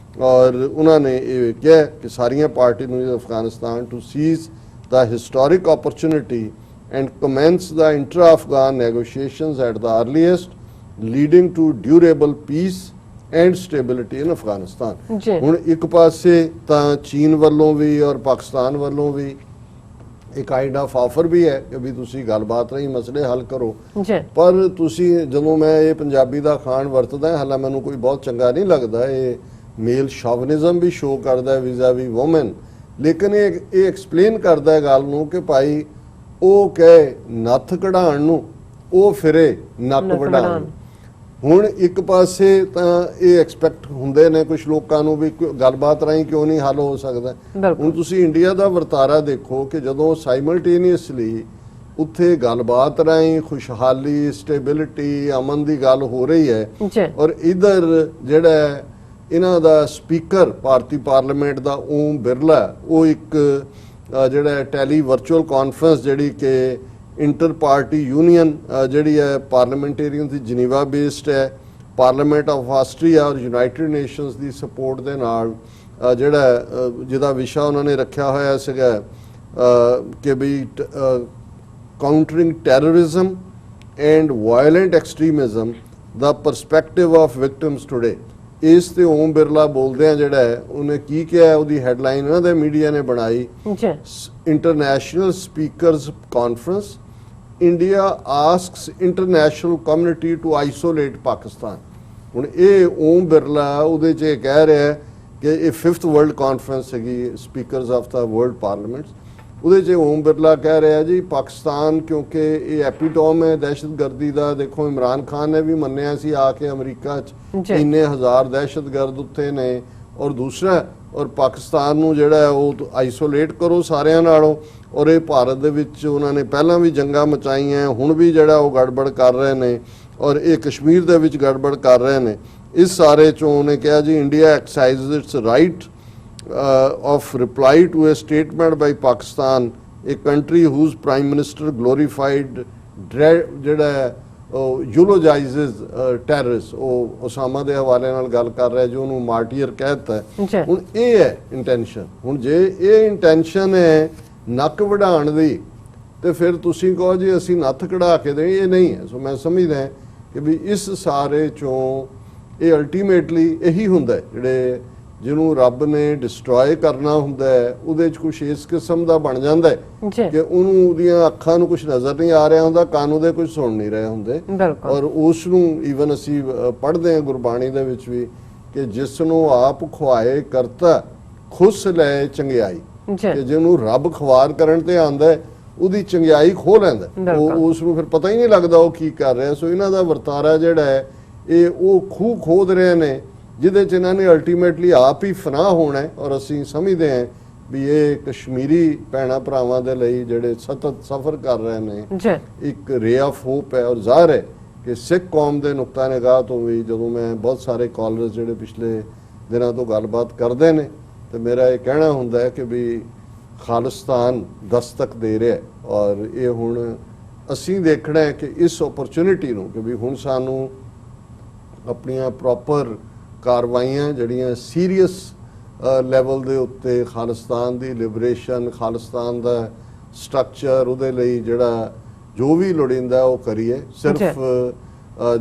और उन्होंने ये किया कि सारियां पार्टी ने Afghanistan to seize the historic opportunity and commence the intra-Afghan negotiations at the earliest, leading to durable peace and stability in Afghanistan। ਹੁਣ ਇੱਕ ਪਾਸੇ ਤਾਂ ਚੀਨ ਵੱਲੋਂ ਵੀ ਔਰ ਪਾਕਿਸਤਾਨ ਵੱਲੋਂ ਵੀ एक काइंड ऑफ ऑफर भी है कि भी तुसी गलबात रही मसले हल करो। पर तुसी जदों मैं ये पंजाबी दा खान वरतदा हालां मैनूं कोई बहुत चंगा नहीं लगता, ये मेल शॉवनिज्म भी शो करता है विजा वी वोमेन, लेकिन ये एक्सप्लेन करता है गल नूं कि भाई वो कहे नत्थ कढ़ाण नूं वो फिरे नक वढाण। ਹੁਣ ਇੱਕ ਪਾਸੇ ਤਾਂ ਇਹ ਐਕਸਪੈਕਟ ਹੁੰਦੇ ਨੇ ਕੁਝ ਲੋਕਾਂ ਨੂੰ ਵੀ ਗੱਲਬਾਤ ਰਾਹੀਂ ਕਿਉਂ ਨਹੀਂ ਹੱਲ ਹੋ ਸਕਦਾ। ਹੁਣ ਤੁਸੀਂ ਇੰਡੀਆ ਦਾ ਵਰਤਾਰਾ ਦੇਖੋ ਕਿ ਜਦੋਂ ਸਾਈਮਲਟੇਨੀਅਸਲੀ ਉੱਥੇ ਗੱਲਬਾਤ ਰਾਹੀਂ ਖੁਸ਼ਹਾਲੀ, ਸਟੇਬਿਲਿਟੀ, ਅਮਨ ਦੀ ਗੱਲ ਹੋ ਰਹੀ ਹੈ ਜੀ ਔਰ ਇਧਰ ਜਿਹੜਾ ਇਹਨਾਂ ਦਾ ਸਪੀਕਰ ਭਾਰਤੀ ਪਾਰਲੀਮੈਂਟ ਦਾ ਓਮ ਬਿਰਲਾ, ਉਹ ਇੱਕ ਜਿਹੜਾ ਟੈਲੀ ਵਰਚੁਅਲ ਕਾਨਫਰੰਸ ਜਿਹੜੀ ਕਿ ਇੰਟਰ ਪਾਰਟੀ ਯੂਨੀਅਨ ਜਿਹੜੀ ਹੈ ਪਾਰਲੀਮੈਂਟੇਰੀਅਨ ਦੀ ਜਨੀਵਾ ਬੇਸਡ ਹੈ, ਪਾਰਲੀਮੈਂਟ ਆਫ ਆਸਟਰੀਆ ਔਰ ਯੂਨਾਈਟਿਡ ਨੇਸ਼ਨਸ ਦੀ ਸਪੋਰਟ ਦੇ ਨਾਲ ਜਿਹੜਾ ਜਿਹਦਾ ਵਿਸ਼ਾ ਉਹਨਾਂ ਨੇ ਰੱਖਿਆ ਹੋਇਆ ਸੀਗਾ ਕਿ we countering terrorism and violent extremism the perspective of victims today. ਇਸ ਤੇ ਓਮ ਬਿਰਲਾ ਬੋਲਦੇ ਆ ਜਿਹੜਾ ਹੈ ਉਹਨੇ ਕੀ ਕਿਹਾ, ਉਹਦੀ ਹੈਡਲਾਈਨ ਉਹਨਾਂ ਦੇ ਮੀਡੀਆ ਨੇ ਬਣਾਈ, international speakers conference, India asks international community to isolate Pakistan. ਹੁਣ ਇਹ ਓਮ ਬਿਰਲਾ ਉਹਦੇ 'ਚ ਇਹ ਕਹਿ ਰਿਹਾ ਕਿ ਇਹ 5th ਵਰਲਡ ਕਾਨਫਰੰਸ ਹੈਗੀ speakers of the world parliaments. ਉਹਦੇ 'ਚ ਓਮ ਬਿਰਲਾ ਕਹਿ ਰਿਹਾ ਜੀ ਪਾਕਿਸਤਾਨ ਕਿਉਂਕਿ ਇਹ ਐਪੀਟੋਮ ਹੈ ਦਹਿਸ਼ਤਗਰਦੀ ਦਾ। ਦੇਖੋ ਇਮਰਾਨ ਖਾਨ ਨੇ ਵੀ ਮੰਨਿਆ ਸੀ ਆ ਕੇ ਅਮਰੀਕਾ 'ਚ ਇੰਨੇ ਹਜ਼ਾਰ ਦਹਿਸ਼ਤਗਰਦ ਉੱਥੇ ਨੇ, ਔਰ ਦੂਸਰਾ ਔਰ ਪਾਕਿਸਤਾਨ ਨੂੰ ਜਿਹੜਾ ਹੈ ਉਹ ਆਈਸੋਲੇਟ ਕਰੋ ਸਾਰਿਆਂ ਨਾਲੋਂ। ਔਰ ਇਹ ਭਾਰਤ ਦੇ ਵਿੱਚ ਉਹਨਾਂ ਨੇ ਪਹਿਲਾਂ ਵੀ ਜੰਗਾਂ ਮਚਾਈਆਂ, ਹੁਣ ਵੀ ਜਿਹੜਾ ਉਹ ਗੜਬੜ ਕਰ ਰਹੇ ਨੇ ਔਰ ਇਹ ਕਸ਼ਮੀਰ ਦੇ ਵਿੱਚ ਗੜਬੜ ਕਰ ਰਹੇ ਨੇ। ਇਸ ਸਾਰੇ 'ਚੋਂ ਉਹਨੇ ਕਿਹਾ ਜੀ India exercises its right of reply to a statement by Pakistan, a country whose prime minister glorified ਜਿਹੜਾ eulogizes terrorists। ਉਹ ਉਸਾਮਾ ਦੇ ਹਵਾਲੇ ਨਾਲ ਗੱਲ ਕਰ ਰਿਹਾ ਜੋ ਉਹਨੂੰ ਮਾਰਟੀਅਰ ਕਹਿਤਾ। ਹੁਣ ਇਹ ਹੈ ਇੰਟੈਂਸ਼ਨ। ਹੁਣ ਜੇ ਇਹ ਇੰਟੈਂਸ਼ਨ ਹੈ ਨੱਕ ਵਢਾਉਣ ਦੀ ਤੇ ਫਿਰ ਤੁਸੀਂ ਕਹੋ ਜੀ ਅਸੀਂ ਨੱਥ ਕਢਾ ਕੇ ਦੇ, ਇਹ ਨਹੀਂ ਹੈ। ਸੋ ਮੈਂ ਸਮਝਦਾ ਕਿ ਵੀ ਇਸ ਸਾਰੇ ਚੋਂ ਇਹ ਅਲਟੀਮੇਟਲੀ ਇਹੀ ਹੁੰਦਾ ਜਿਹੜੇ ਜਿਹਨੂੰ ਰੱਬ ਨੇ ਡਿਸਟਰੋਏ ਕਰਨਾ ਹੁੰਦਾ ਹੈ ਉਹਦੇ 'ਚ ਕੁਛ ਇਸ ਕਿਸਮ ਦਾ ਬਣ ਜਾਂਦਾ ਹੈ ਕਿ ਉਹਨੂੰ ਉਹਦੀਆਂ ਅੱਖਾਂ ਨੂੰ ਕੁਝ ਨਜ਼ਰ ਨਹੀਂ ਆ ਰਿਹਾ ਹੁੰਦਾ, ਕੰਨ ਉਹਦੇ ਕੁਝ ਸੁਣ ਨਹੀਂ ਰਹੇ ਹੁੰਦੇ। ਔਰ ਉਸ ਨੂੰ ਈਵਨ ਅਸੀਂ ਪੜ੍ਹਦੇ ਹਾਂ ਗੁਰਬਾਣੀ ਦੇ ਵਿੱਚ ਵੀ ਕਿ ਜਿਸ ਨੂੰ ਆਪ ਖੁਆਏ ਕਰਤਾ ਖੁਸ ਲੈ ਚੰਗਿਆਈ, ਕਿ ਜਿਹਨੂੰ ਰੱਬ ਖਵਾਰ ਕਰਨ ਤੇ ਆਂਦਾ ਉਹਦੀ ਚੰਗਿਆਈ ਖੋਹ ਲੈਂਦਾ, ਉਸ ਨੂੰ ਫਿਰ ਪਤਾ ਹੀ ਨਹੀਂ ਲੱਗਦਾ ਉਹ ਕੀ ਕਰ ਰਿਹਾ। ਸੋ ਇਹਨਾਂ ਦਾ ਵਰਤਾਰਾ ਜਿਹੜਾ ਹੈ ਇਹ ਉਹ ਖੂਹ ਖੋਦ ਰਹੇ ਨੇ ਜਿਹਦੇ 'ਚ ਇਹਨਾਂ ਨੇ ਅਲਟੀਮੇਟਲੀ ਆਪ ਹੀ ਫਨਾਹ ਹੋਣਾ। ਔਰ ਅਸੀਂ ਸਮਝਦੇ ਹਾਂ ਵੀ ਇਹ ਕਸ਼ਮੀਰੀ ਭੈਣਾਂ ਭਰਾਵਾਂ ਦੇ ਲਈ ਜਿਹੜੇ ਸਤਤ ਸਫ਼ਰ ਕਰ ਰਹੇ ਨੇ ਇੱਕ ਰੇ ਆਫ ਹੋਪ ਹੈ। ਔਰ ਜ਼ਾਹਰ ਹੈ ਕਿ ਸਿੱਖ ਕੌਮ ਦੇ ਨੁਕਤਾ ਨਿਗਾਹ ਤੋਂ ਵੀ ਜਦੋਂ ਮੈਂ ਬਹੁਤ ਸਾਰੇ ਕਾਲਰਸ ਜਿਹੜੇ ਪਿਛਲੇ ਦਿਨਾਂ ਤੋਂ ਗੱਲਬਾਤ ਕਰਦੇ ਨੇ ਤੇ ਮੇਰਾ ਇਹ ਕਹਿਣਾ ਹੁੰਦਾ ਹੈ ਕਿ ਵੀ ਖਾਲਿਸਤਾਨ ਦਸਤਕ ਦੇ ਰਿਹਾ ਔਰ ਇਹ ਹੁਣ ਅਸੀਂ ਦੇਖਣਾ ਹੈ ਕਿ ਇਸ ਓਪਰਚੁਨਿਟੀ ਨੂੰ ਕਿ ਵੀ ਹੁਣ ਸਾਨੂੰ ਆਪਣੀਆਂ ਪ੍ਰੋਪਰ ਕਾਰਵਾਈਆਂ ਜਿਹੜੀਆਂ ਸੀਰੀਅਸ ਲੈਵਲ ਦੇ ਉੱਤੇ ਖਾਲਿਸਤਾਨ ਦੀ ਲਿਬਰੇਸ਼ਨ, ਖਾਲਿਸਤਾਨ ਦਾ ਸਟਰਕਚਰ, ਉਹਦੇ ਲਈ ਜਿਹੜਾ ਜੋ ਵੀ ਲੋੜੀਂਦਾ ਉਹ ਕਰੀਏ। ਸਿਰਫ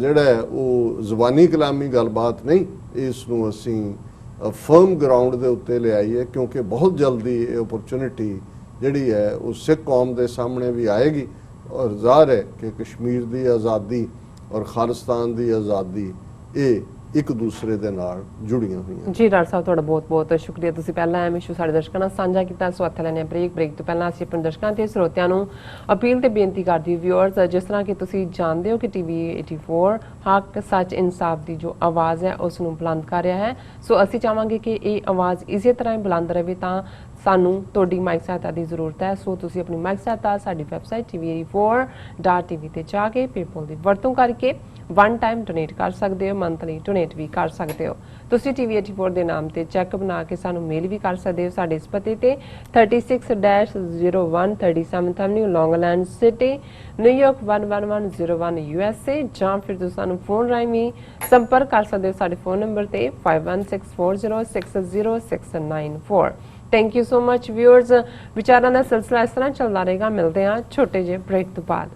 ਜਿਹੜਾ ਹੈ ਉਹ ਜ਼ੁਬਾਨੀ ਕਲਾਮੀ ਗੱਲਬਾਤ ਨਹੀਂ, ਇਸ ਨੂੰ ਅਸੀਂ ਫਰਮ ਗਰਾਊਂਡ ਦੇ ਉੱਤੇ ਲਿਆਈਏ ਕਿਉਂਕਿ ਬਹੁਤ ਜਲਦੀ ਇਹ ਓਪਰਚੁਨਿਟੀ ਜਿਹੜੀ ਹੈ ਉਹ ਸਿੱਖ ਕੌਮ ਦੇ ਸਾਹਮਣੇ ਵੀ ਆਏਗੀ। ਔਰ ਜ਼ਾਹਰ ਹੈ ਕਿ ਕਸ਼ਮੀਰ ਦੀ ਆਜ਼ਾਦੀ ਔਰ ਖਾਲਿਸਤਾਨ ਦੀ ਆਜ਼ਾਦੀ ਇਹ ਇੱਕ ਦੂਸਰੇ ਦੇ ਨਾਲ ਜੁੜੀਆਂ ਹੋਈਆਂ। ਜੀ ਡਾਕਟਰ ਸਾਹਿਬ ਤੁਹਾਡਾ ਬਹੁਤ ਬਹੁਤ ਸ਼ੁਕਰੀਆ, ਤੁਸੀਂ ਪਹਿਲਾਂ ਐਮ ਇਸ਼ੂ ਸਾਡੇ ਦਰਸ਼ਕਾਂ ਨਾਲ ਸਾਂਝਾ ਕੀਤਾ। ਸੋ ਇੱਥੇ ਲੈਣੇ ਬ੍ਰੇਕ ਤੋਂ ਪਹਿਲਾਂ ਅਸੀਂ ਆਪਣੇ ਦਰਸ਼ਕਾਂ ਤੇ ਸਰੋਤਿਆਂ ਨੂੰ ਅਪੀਲ ਤੇ ਬੇਨਤੀ ਕਰਦੇ ਵਿਊਅਰਸ, ਜਿਸ ਤਰ੍ਹਾਂ ਕਿ ਤੁਸੀਂ ਜਾਣਦੇ ਹੋ ਕਿ ਟੀਵੀ 84 ਹੱਕ ਸੱਚ ਇਨਸਾਫ ਦੀ ਜੋ ਆਵਾਜ਼ ਹੈ ਉਸ ਨੂੰ ਬੁਲੰਦ ਕਰ ਰਿਹਾ ਹੈ। ਸੋ ਅਸੀਂ ਚਾਹਾਂਗੇ ਕਿ ਇਹ ਆਵਾਜ਼ ਇਸੇ ਤਰ੍ਹਾਂ ਹੀ ਬੁਲੰਦ ਰਹੇ ਤਾਂ ਸਾਨੂੰ ਤੁਹਾਡੀ ਮਾਈਕ ਸਹਾਇਤਾ ਦੀ ਜ਼ਰੂਰਤ ਹੈ। ਸੋ ਤੁਸੀਂ ਆਪਣੀ ਮਾਈਕ ਸਹਾਇਤਾ ਸਾਡੀ ਵੈਬਸਾਈਟ tv84.tv ਤੇ ਜਾ ਕੇ ਪੇਪਲ ਦੀ ਵਰਤੋਂ ਕਰਕੇ ਵਨ ਟਾਈਮ ਡੋਨੇਟ ਕਰ ਸਕਦੇ ਹੋ, ਮੰਥਲੀ ਡੋਨੇਟ ਵੀ ਕਰ ਸਕਦੇ ਹੋ। ਤੁਸੀਂ ਟੀਵੀ 84 ਦੇ ਨਾਮ ਤੇ ਚੈੱਕ ਬਣਾ ਕੇ ਸਾਨੂੰ ਮੇਲ ਵੀ ਕਰ ਸਕਦੇ ਹੋ ਸਾਡੇ ਇਸ ਪਤੇ ਤੇ 36-01 37th Avenue, Long Island City, New York 11101 USA, ਜਾਂ ਫਿਰ ਤੁਸੀਂ ਸਾਨੂੰ ਫੋਨ ਰਾਹੀਂ ਵੀ ਸੰਪਰਕ ਕਰ ਸਕਦੇ ਹੋ ਸਾਡੇ ਫੋਨ ਨੰਬਰ ਤੇ 5164060694। Thank you so much viewers. ਵਿਚਾਰਾਂ ਦਾ ਸਿਲਸਿਲਾ ਇਸ ਤਰ੍ਹਾਂ ਚੱਲਦਾ ਰਹੇਗਾ। ਮਿਲਦੇ ਹਾਂ ਛੋਟੇ ਜਿਹੇ ਬ੍ਰੇਕ ਤੋਂ ਬਾਅਦ।